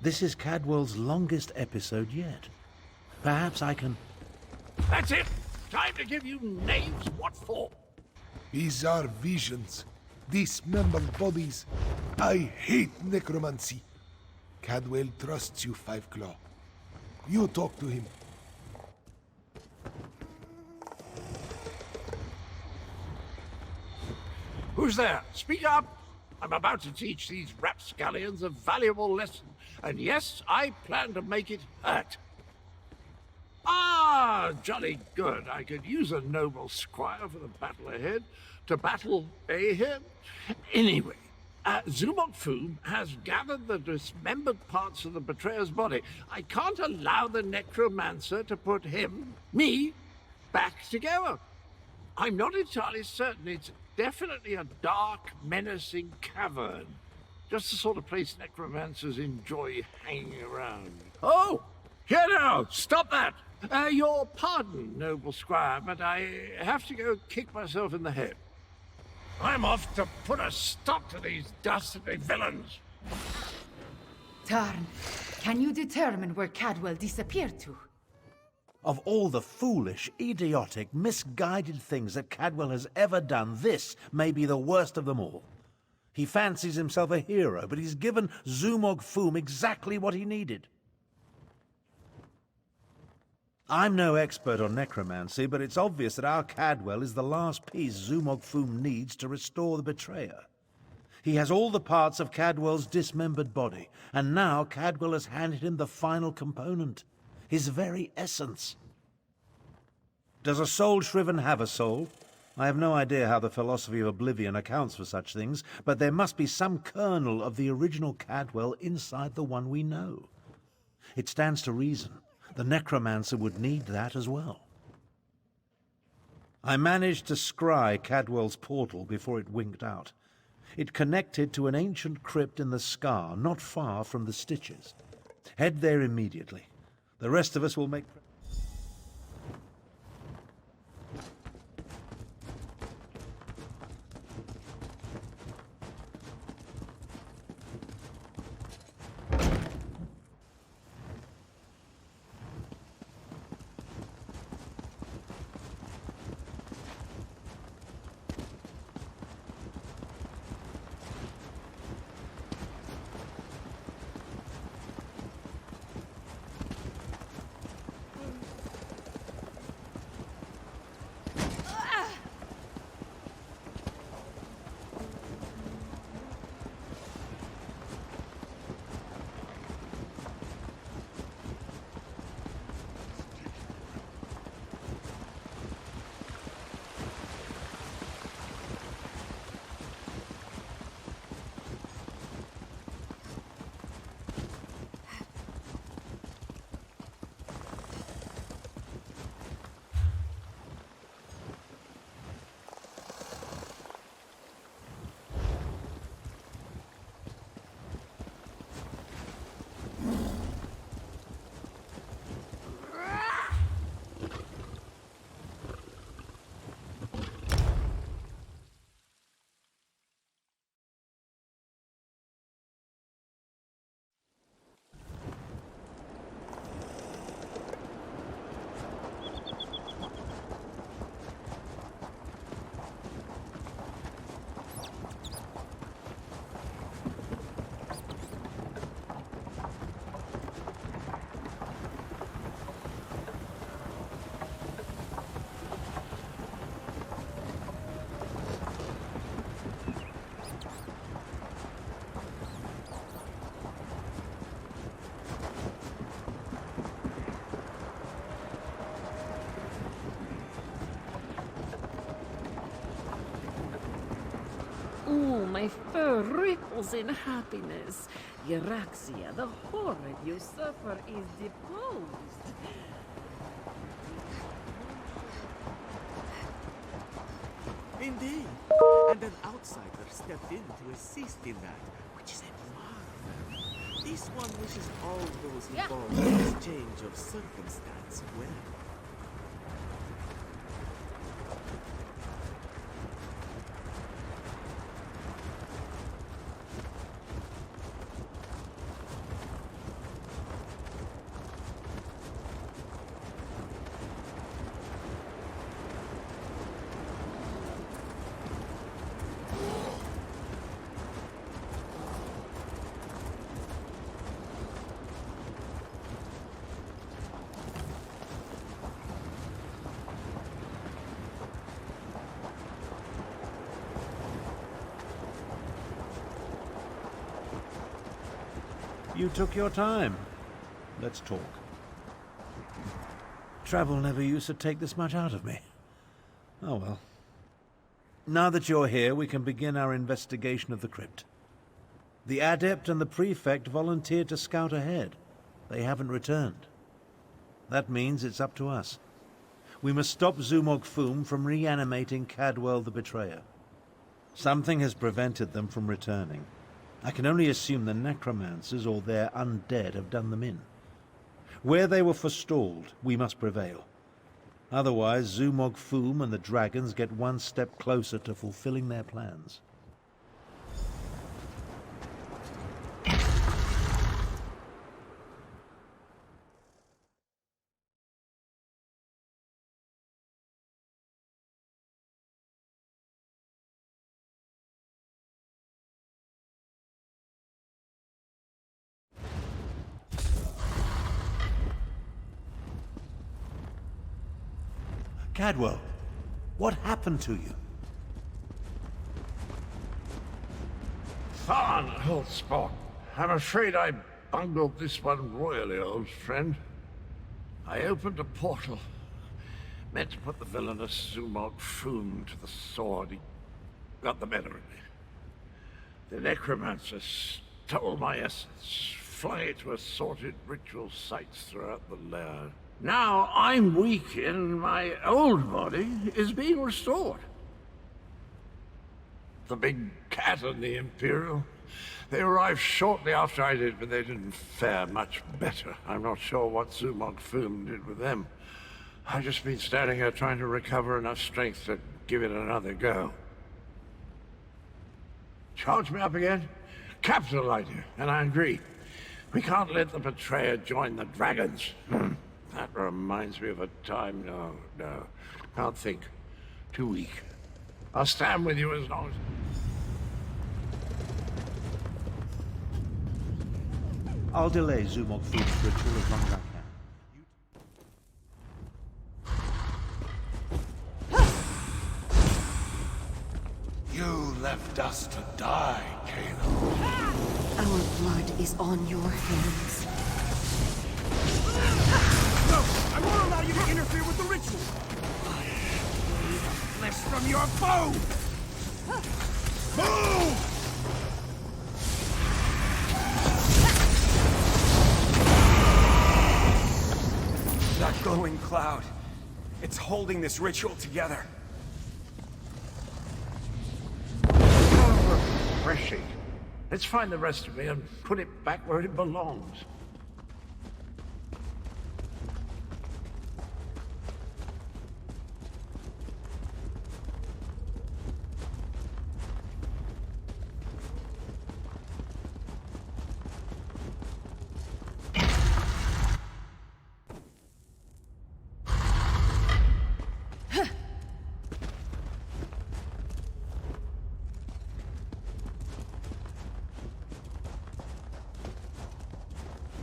This is Cadwell's longest episode yet. Perhaps I can... That's it! Time to give you knaves what for. Bizarre visions. Dismembered bodies. I hate necromancy. Cadwell trusts you, Five Claw. You talk to him. Who's there? Speak up! I'm about to teach these rapscallions a valuable lesson. And yes, I plan to make it hurt. Ah, jolly good. I could use a noble squire for the battle ahead. To battle him. Anyway, Zumok Foom has gathered the dismembered parts of the betrayer's body. I can't allow the necromancer to put me, back together. I'm not entirely certain. It's definitely a dark, menacing cavern. Just the sort of place necromancers enjoy hanging around. Oh! Here now! Stop that! Your pardon, noble squire, but I have to go kick myself in the head. I'm off to put a stop to these dastardly villains. Tarn, can you determine where Cadwell disappeared to? Of all the foolish, idiotic, misguided things that Cadwell has ever done, this may be the worst of them all. He fancies himself a hero, but he's given Zumog Foom exactly what he needed. I'm no expert on necromancy, but it's obvious that our Cadwell is the last piece Zumog Foom needs to restore the betrayer. He has all the parts of Cadwell's dismembered body, and now Cadwell has handed him the final component. His very essence. Does a soul shriven have a soul? I have no idea how the philosophy of oblivion accounts for such things, but there must be some kernel of the original Cadwell inside the one we know. It stands to reason the necromancer would need that as well. I managed to scry Cadwell's portal before it winked out. It connected to an ancient crypt in the Scar, not far from the Stitches. Head there immediately. The rest of us will make... Ooh, my fur ripples in happiness. Euraxia, the horror you suffer is deposed. Indeed. And an outsider stepped in to assist in that, which is a marvel. This one wishes all those involved in exchange of circumstance well. You took your time. Let's talk. Travel never used to take this much out of me. Oh well. Now that you're here, we can begin our investigation of the crypt. The Adept and the Prefect volunteered to scout ahead. They haven't returned. That means it's up to us. We must stop Zumog Foom from reanimating Cadwell the Betrayer. Something has prevented them from returning. I can only assume the necromancers or their undead have done them in. Where they were forestalled, we must prevail. Otherwise, Zumog Foom and the dragons get one step closer to fulfilling their plans. Cadwell, what happened to you? Tharn, Hellspawn. I'm afraid I bungled this one royally, old friend. I opened a portal, meant to put the villainous Zumog Foom to the sword. He got the better of me. The necromancer stole my essence, flung it to assorted ritual sites throughout the lair. Now I'm weak and my old body is being restored. The big cat and the Imperial. They arrived shortly after I did, but they didn't fare much better. I'm not sure what Zumog Foom did with them. I've just been standing here trying to recover enough strength to give it another go. Charge me up again? Capital idea, and I agree. We can't let the betrayer join the dragons. That reminds me of a time... No. Can't think. Too weak. I'll stand with you as long as... I'll delay Zumog Food's ritual as long as I can. You left us to die, Kano. Our blood is on your hands. No! I won't allow you to interfere with the ritual! I will the flesh from your bone! Move! That glowing cloud. It's holding this ritual together. Oh, refreshing. Let's find the rest of me and put it back where it belongs.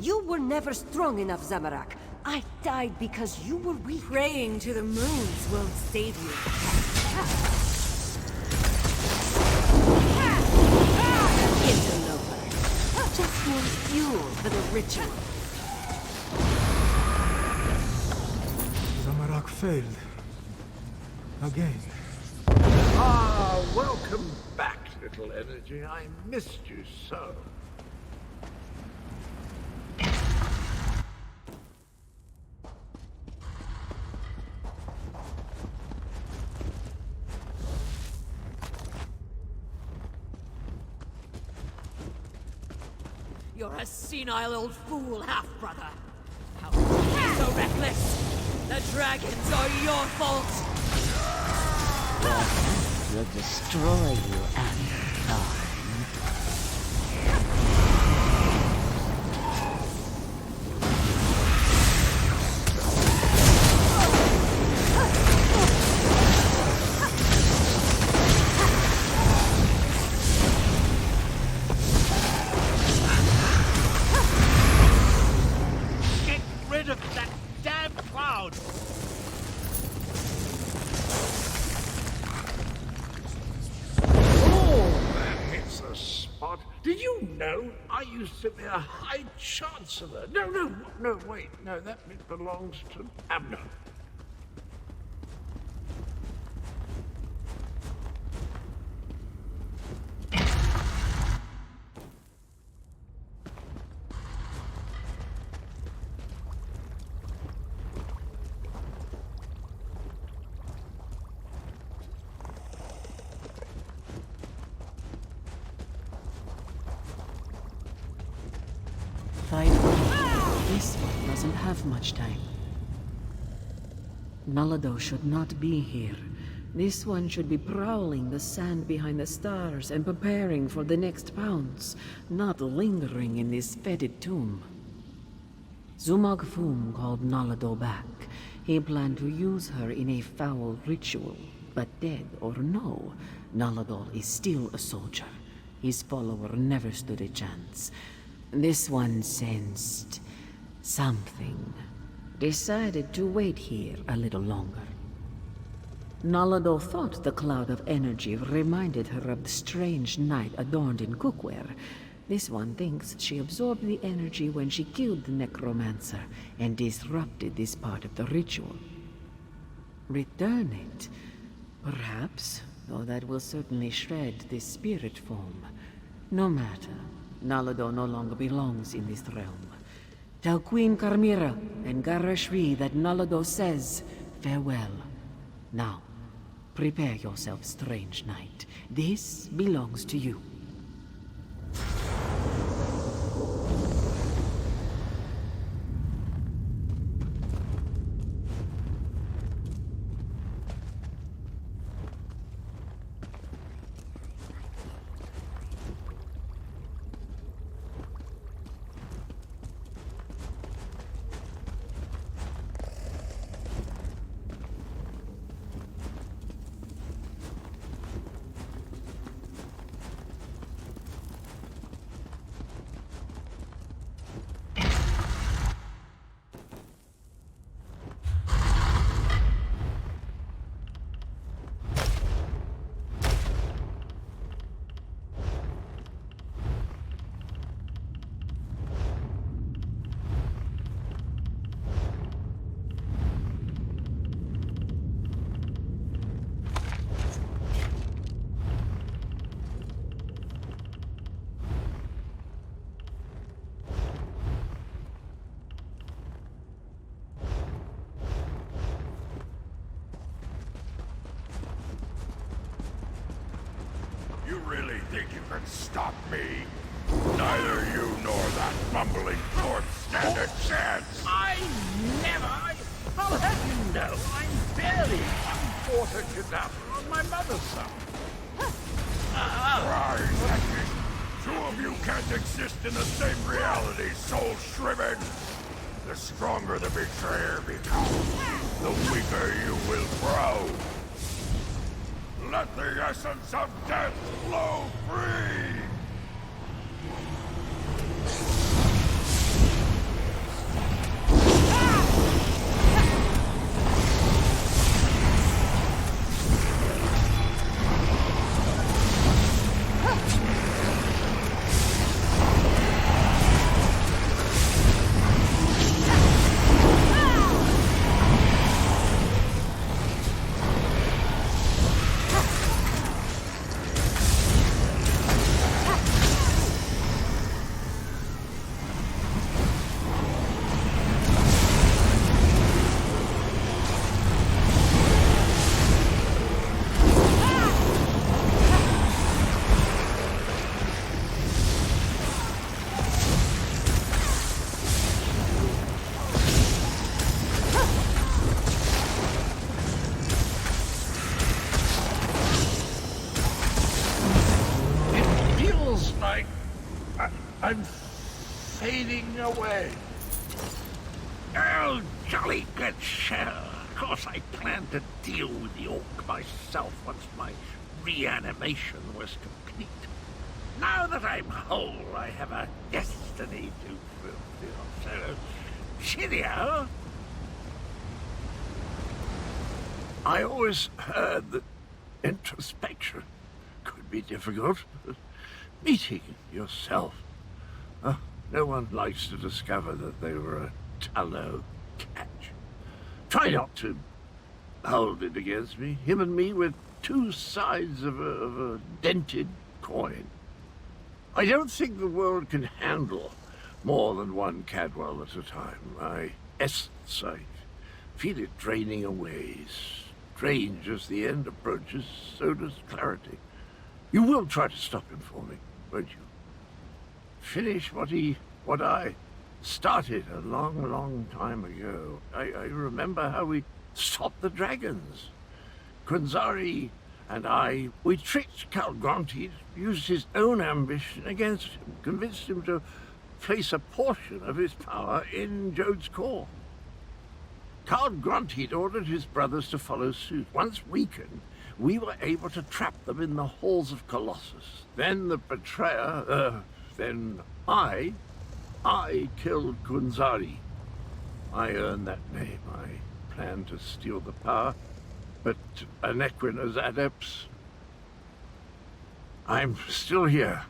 You were never strong enough, Zamorak. I died because you were weak. Praying to the moons won't save you. Interloper. Just more fuel for the ritual. Zamorak failed. Again. Ah, welcome back, little energy. I missed you so. You're a senile old fool, half-brother. How could you be so reckless? The dragons are your fault! Will destroy you after time. Get rid of that damn cloud! It's a spot. Did you know I used to be a High Chancellor? No, wait. No, that bit belongs to Abner. This one doesn't have much time. Nalado should not be here. This one should be prowling the sand behind the stars and preparing for the next pounce, not lingering in this fetid tomb. Zumog Foom called Nalado back. He planned to use her in a foul ritual, but dead or no, Nalado is still a soldier. His follower never stood a chance. This one sensed something. Decided to wait here a little longer. Nalado thought the cloud of energy reminded her of the strange night adorned in cookware. This one thinks she absorbed the energy when she killed the necromancer and disrupted this part of the ritual. Return it, perhaps, though that will certainly shred this spirit form. No matter. Nalado no longer belongs in this realm. Tell Queen Carmira and Garashri that Nalado says farewell. Now, prepare yourself, strange knight. This belongs to you. You really think you can stop me? Neither you nor that mumbling corpse stand a chance! I never! I'll have you know, I'm barely one-quarter cadaver on my mother's side. Rise, Hector! Two of you can't exist in the same reality, soul shriven! The stronger the betrayer becomes, the weaker you will grow! Let the essence of death flow free! I'm fading away. Oh, jolly good show. Of course, I planned to deal with the orc myself once my reanimation was complete. Now that I'm whole, I have a destiny to fulfill. So, cheerio. I always heard that introspection could be difficult. Meeting yourself. No one likes to discover that they were a tallow catch. Try not to hold it against me. Him and me were two sides of a dented coin. I don't think the world can handle more than one Cadwell at a time. My essence, I feel it draining away. Strange as the end approaches, so does clarity. You will try to stop him for me, won't you? Finish what I started a long, long time ago. I remember how we stopped the dragons. Kunzari and we tricked Calgronti, used his own ambition against him, convinced him to place a portion of his power in Jode's core. Calgronti ordered his brothers to follow suit. Once weakened, we were able to trap them in the halls of Colossus. Then the betrayer, then I killed Kunzari. I earned that name. I planned to steal the power, but Anequina's adepts... I'm still here.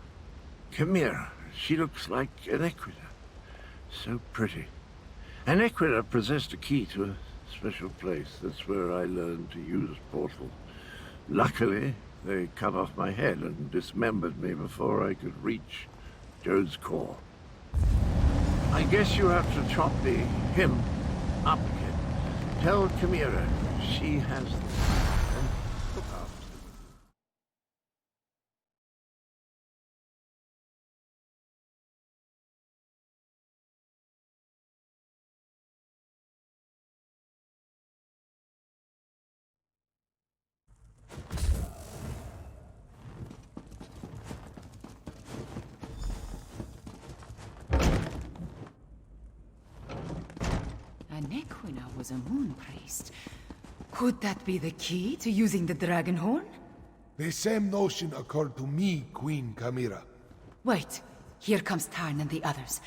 Chimera, she looks like Anequina. So pretty. Anequina possessed a key to a special place. That's where I learned to use portals. Luckily, they cut off my head and dismembered me before I could reach Jode's core. I guess you have to chop him up again. Tell Chimera she has the and look after them. Nequina was a moon priest. Could that be the key to using the dragon horn? The same notion occurred to me, Queen Chimera. Wait, here comes Tarn and the others.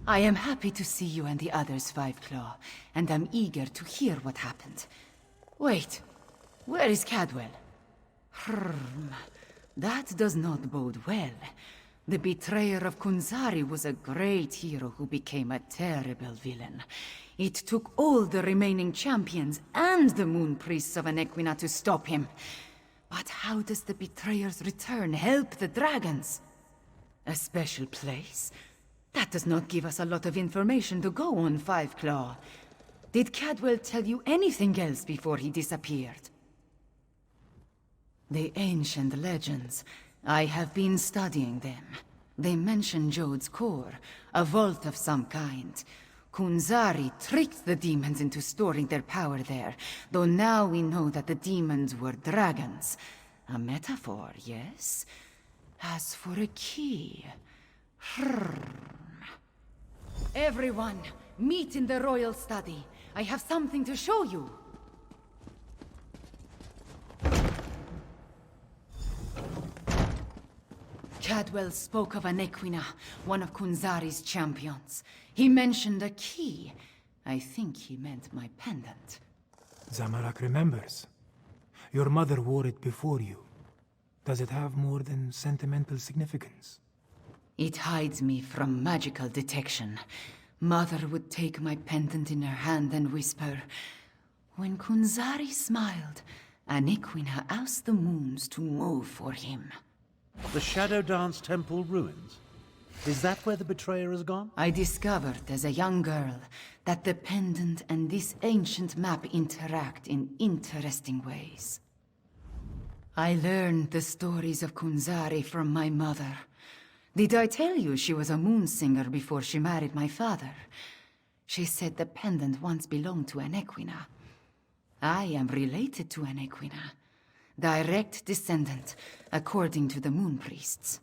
I am happy to see you and the others, Five Claw, and I'm eager to hear what happened. Wait, where is Cadwell? That does not bode well. The betrayer of Kunzari was a great hero who became a terrible villain. It took all the remaining champions and the moon priests of Anequina to stop him. But how does the betrayer's return help the dragons? A special place? That does not give us a lot of information to go on, Five Claw. Did Cadwell tell you anything else before he disappeared? The ancient legends. I have been studying them. They mention Jode's core, a vault of some kind. Kunzari tricked the demons into storing their power there, though now we know that the demons were dragons. A metaphor, yes? As for a key... Everyone, meet in the royal study. I have something to show you. Cadwell spoke of Anequina, one of Kunzari's champions. He mentioned a key. I think he meant my pendant. Zamorak remembers. Your mother wore it before you. Does it have more than sentimental significance? It hides me from magical detection. Mother would take my pendant in her hand and whisper, "When Kunzari smiled, Anequina asked the moons to move for him." The Shadow Dance Temple ruins? Is that where the betrayer has gone? I discovered as a young girl that the pendant and this ancient map interact in interesting ways. I learned the stories of Kunzari from my mother. Did I tell you she was a moon singer before she married my father? She said the pendant once belonged to Anequina. I am related to Anequina. Direct descendant, according to the moon priests.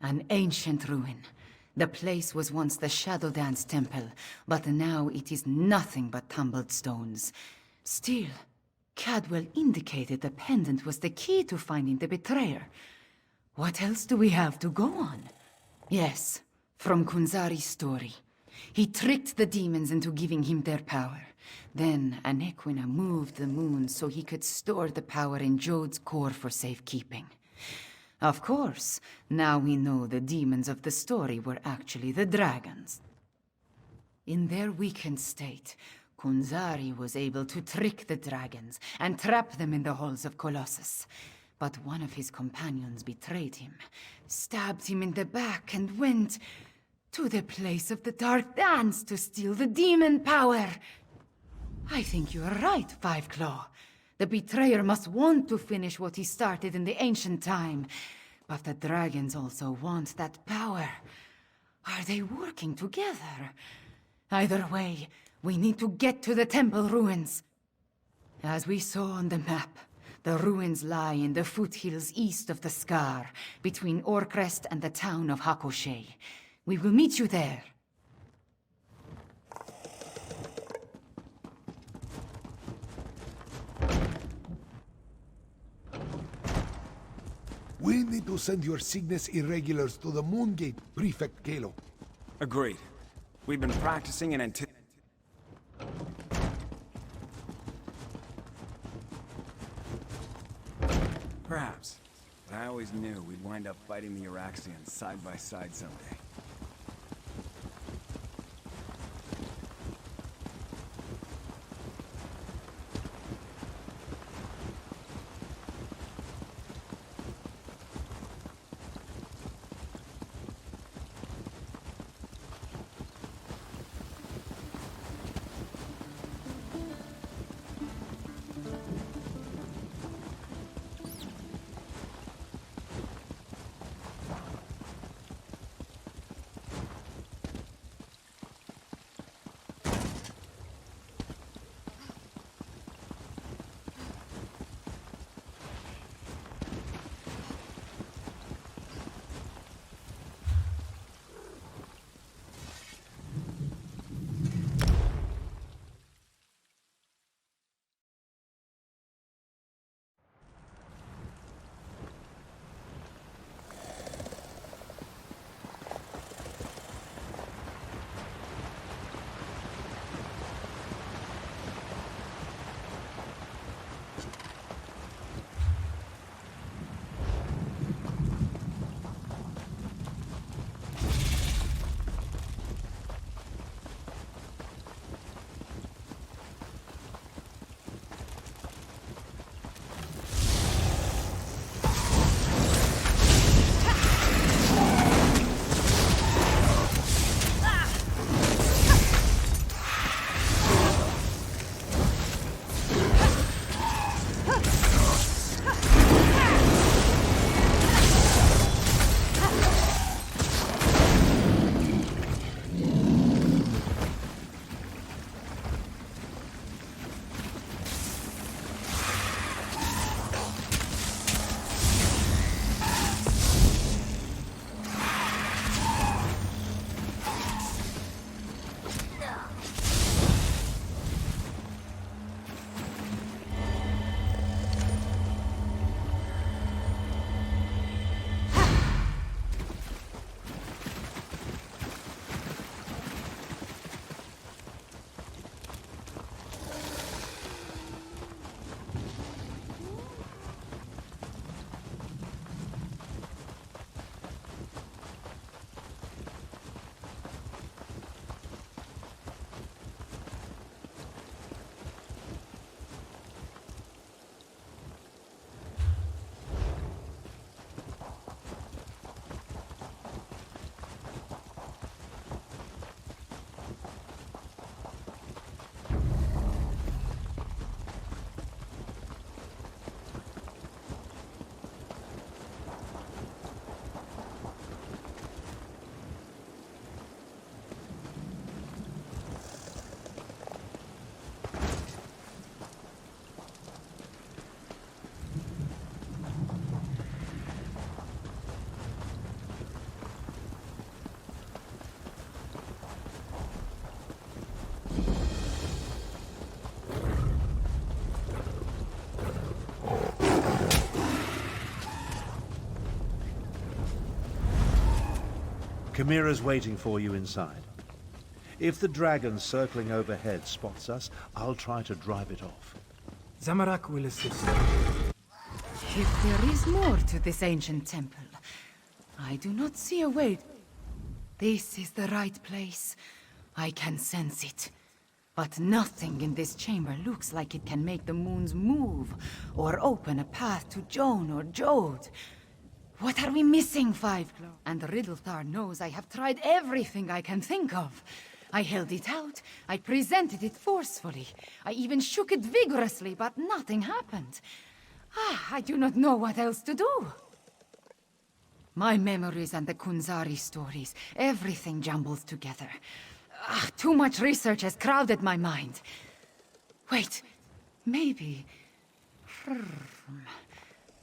An ancient ruin. The place was once the Shadow Dance Temple, but now it is nothing but tumbled stones. Still, Cadwell indicated the pendant was the key to finding the betrayer. What else do we have to go on? Yes, from Kunzari's story. He tricked the demons into giving him their power. Then Anequina moved the moon so he could store the power in Jode's core for safekeeping. Of course, now we know the demons of the story were actually the dragons. In their weakened state, Kunzari was able to trick the dragons and trap them in the halls of Colossus. But one of his companions betrayed him, stabbed him in the back, and went to the place of the Dark Dance to steal the demon power. I think you are right, Five Claw. The betrayer must want to finish what he started in the ancient time. But the dragons also want that power. Are they working together? Either way, we need to get to the temple ruins. As we saw on the map, the ruins lie in the foothills east of the Scar, between Orcrest and the town of Hakoshe. We will meet you there. We need to send your Cygnus irregulars to the Moongate, Prefect Kalo. Agreed. We've been practicing in Perhaps. But I always knew we'd wind up fighting the Iraxians side by side someday. Chimera's waiting for you inside. If the dragon circling overhead spots us, I'll try to drive it off. Zamorak will assist. If there is more to this ancient temple, I do not see a way. This is the right place. I can sense it. But nothing in this chamber looks like it can make the moons move, or open a path to Joan or Jode. What are we missing, Fiveclaw? And Riddlethar knows I have tried everything I can think of. I held it out, I presented it forcefully, I even shook it vigorously, but nothing happened. I do not know what else to do. My memories and the Kunzari stories, everything jumbled together. Too much research has crowded my mind. Wait, maybe...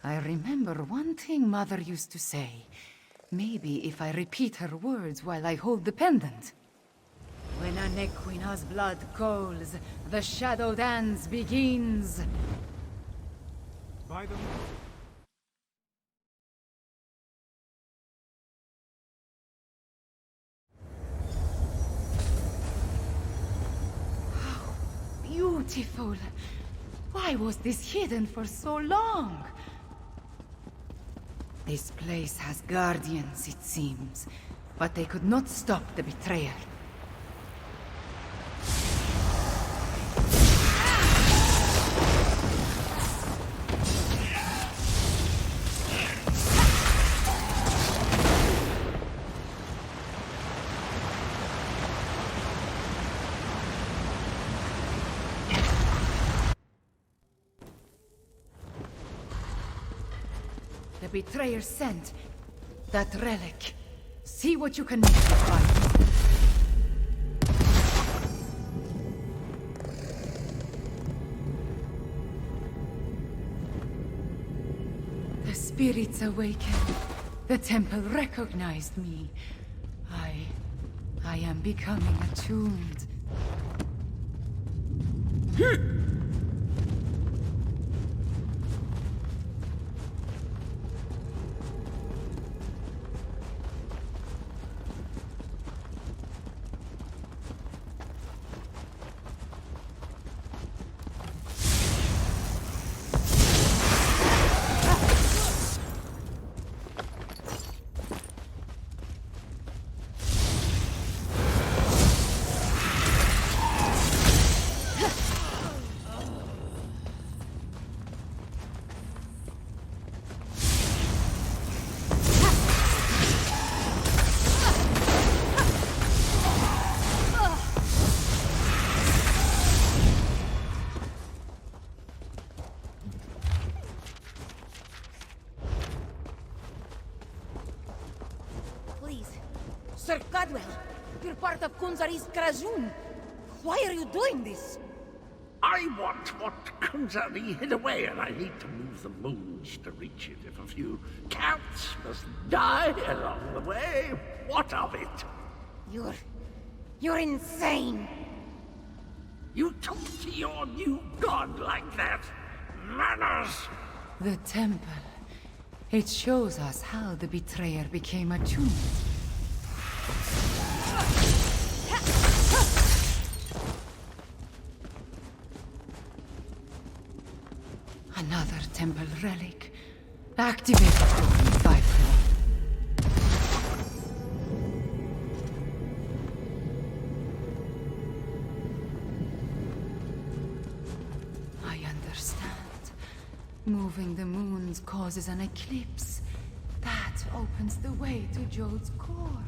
I remember one thing Mother used to say. Maybe if I repeat her words while I hold the pendant. When an Equina's blood calls, the shadow dance begins. By the Beautiful! Why was this hidden for so long? This place has guardians, it seems, but they could not stop the betrayer. The betrayer sent that relic. See what you can make it by. The spirits awakened. The temple recognized me. I am becoming attuned. Sir Cadwell, you're part of Kunzari's Krajun. Why are you doing this? I want what Kunzari hid away, and I need to move the moons to reach it. If a few counts must die along the way, what of it? You're insane! You talk to your new god like that? Manners! The temple. It shows us how the betrayer became attuned. Another temple relic. Activated with Fiveclaw. I understand. Moving the moons causes an eclipse. That opens the way to Jode's core.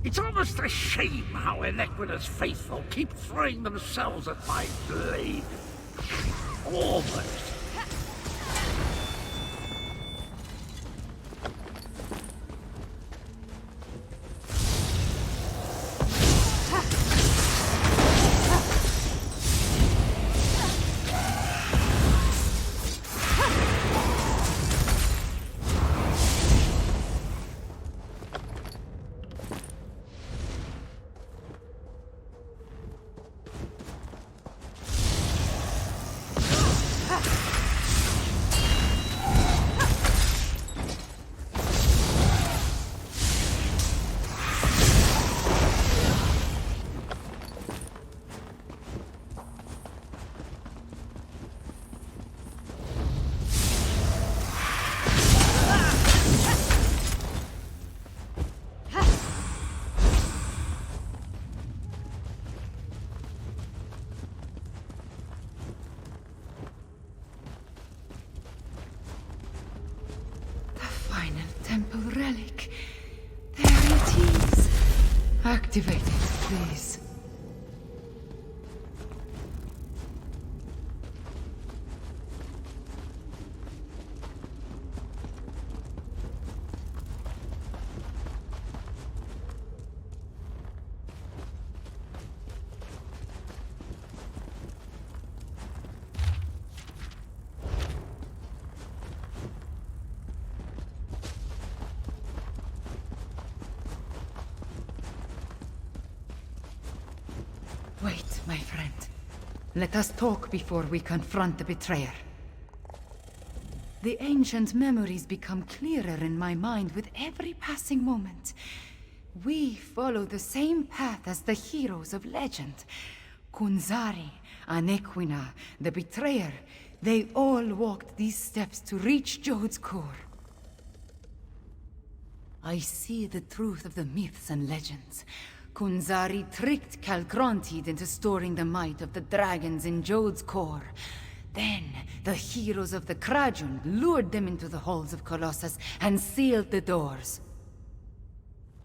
It's almost a shame how Inequita's faithful keep throwing themselves at my blade. Almost. Activate it, please. Wait, my friend. Let us talk before we confront the betrayer. The ancient memories become clearer in my mind with every passing moment. We follow the same path as the heroes of legend. Kunzari, Anequina, the betrayer, they all walked these steps to reach Jode's core. I see the truth of the myths and legends. Kunzari tricked Calgrontiid into storing the might of the dragons in Jode's core. Then, the heroes of the Krajun lured them into the halls of Colossus and sealed the doors.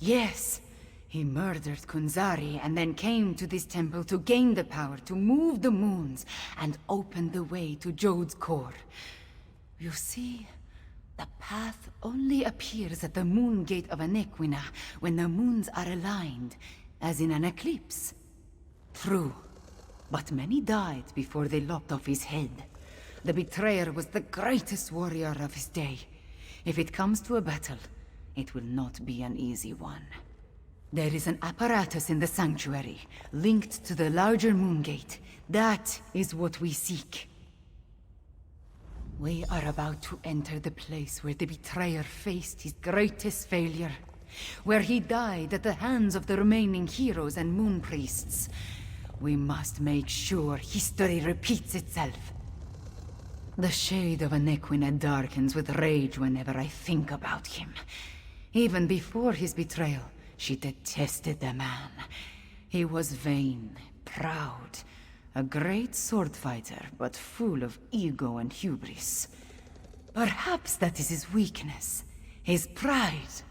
Yes, he murdered Kunzari and then came to this temple to gain the power to move the moons and open the way to Jode's core. You see, the path only appears at the moon gate of Anequina when the moons are aligned, as in an eclipse. True, but many died before they lopped off his head. The betrayer was the greatest warrior of his day. If it comes to a battle, it will not be an easy one. There is an apparatus in the sanctuary, linked to the larger moon gate. That is what we seek. We are about to enter the place where the betrayer faced his greatest failure. Where he died at the hands of the remaining heroes and moon priests. We must make sure history repeats itself. The shade of Anequina darkens with rage whenever I think about him. Even before his betrayal, she detested the man. He was vain, proud, a great sword fighter, but full of ego and hubris. Perhaps that is his weakness, his pride.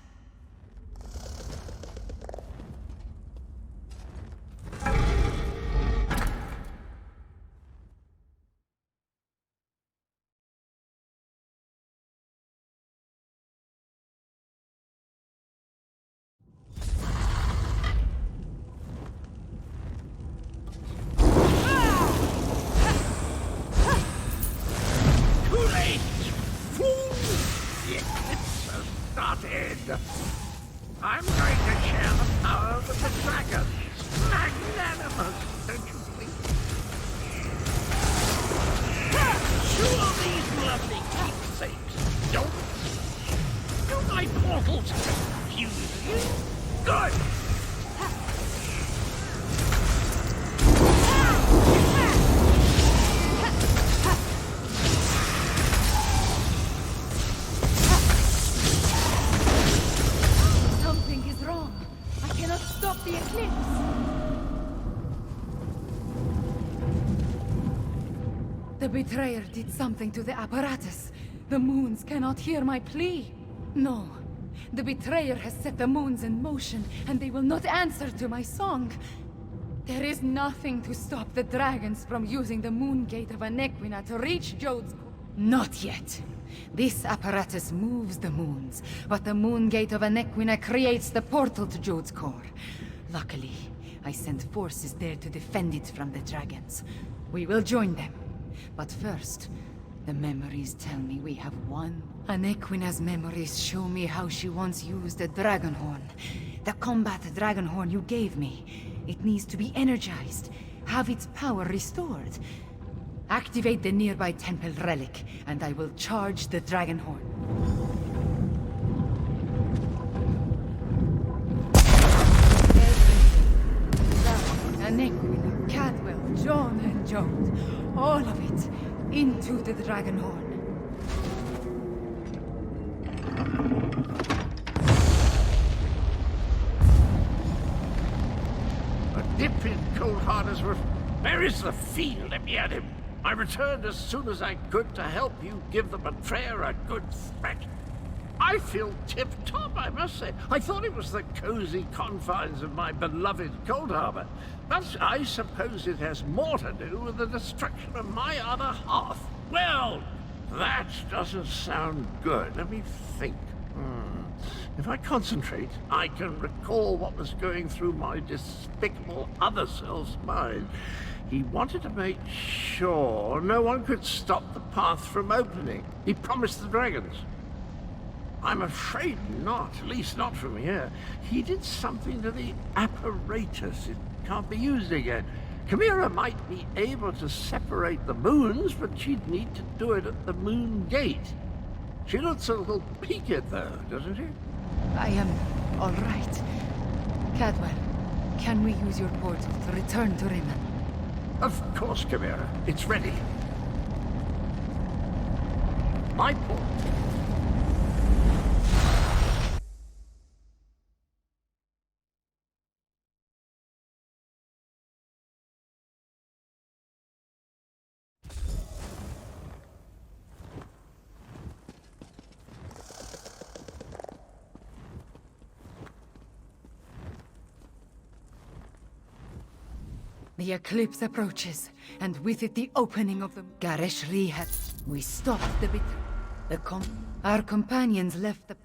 I'm going to share the power of the dragons. Magnanimous, don't you think? Sure, these lovely keepsakes don't my portals confuse you? Good! The eclipse! The betrayer did something to the apparatus. The moons cannot hear my plea. No. The betrayer has set the moons in motion, and they will not answer to my song. There is nothing to stop the dragons from using the moon gate of Anequina to reach Jode's core. Not yet. This apparatus moves the moons, but the moon gate of Anequina creates the portal to Jode's core. Luckily, I sent forces there to defend it from the dragons. We will join them. But first, the memories tell me we have one. Anequina's memories show me how she once used a dragon horn. The combat dragon horn you gave me. It needs to be energized, have its power restored. Activate the nearby temple relic, and I will charge the dragon horn. Anequina, Cadwell, John, and Jode. All of it into the dragon horn. A dip in Coldharder's roof. Where is the field? Let me at him. I returned as soon as I could to help you give the betrayer a good threat. I feel tip-top, I must say. I thought it was the cozy confines of my beloved Cold Harbor. But I suppose it has more to do with the destruction of my other half. Well, that doesn't sound good. Let me think. If I concentrate, I can recall what was going through my despicable other self's mind. He wanted to make sure no one could stop the path from opening. He promised the dragons. I'm afraid not, at least not from here. He did something to the apparatus. It can't be used again. Chimera might be able to separate the moons, but she'd need to do it at the moon gate. She looks a little peaked, though, doesn't she? I am all right. Cadwell, can we use your portal to return to Riemann? Of course, Chimera. It's ready. My portal. The eclipse approaches, and with it the opening of the Garesh Rehab. We stopped the our companions left the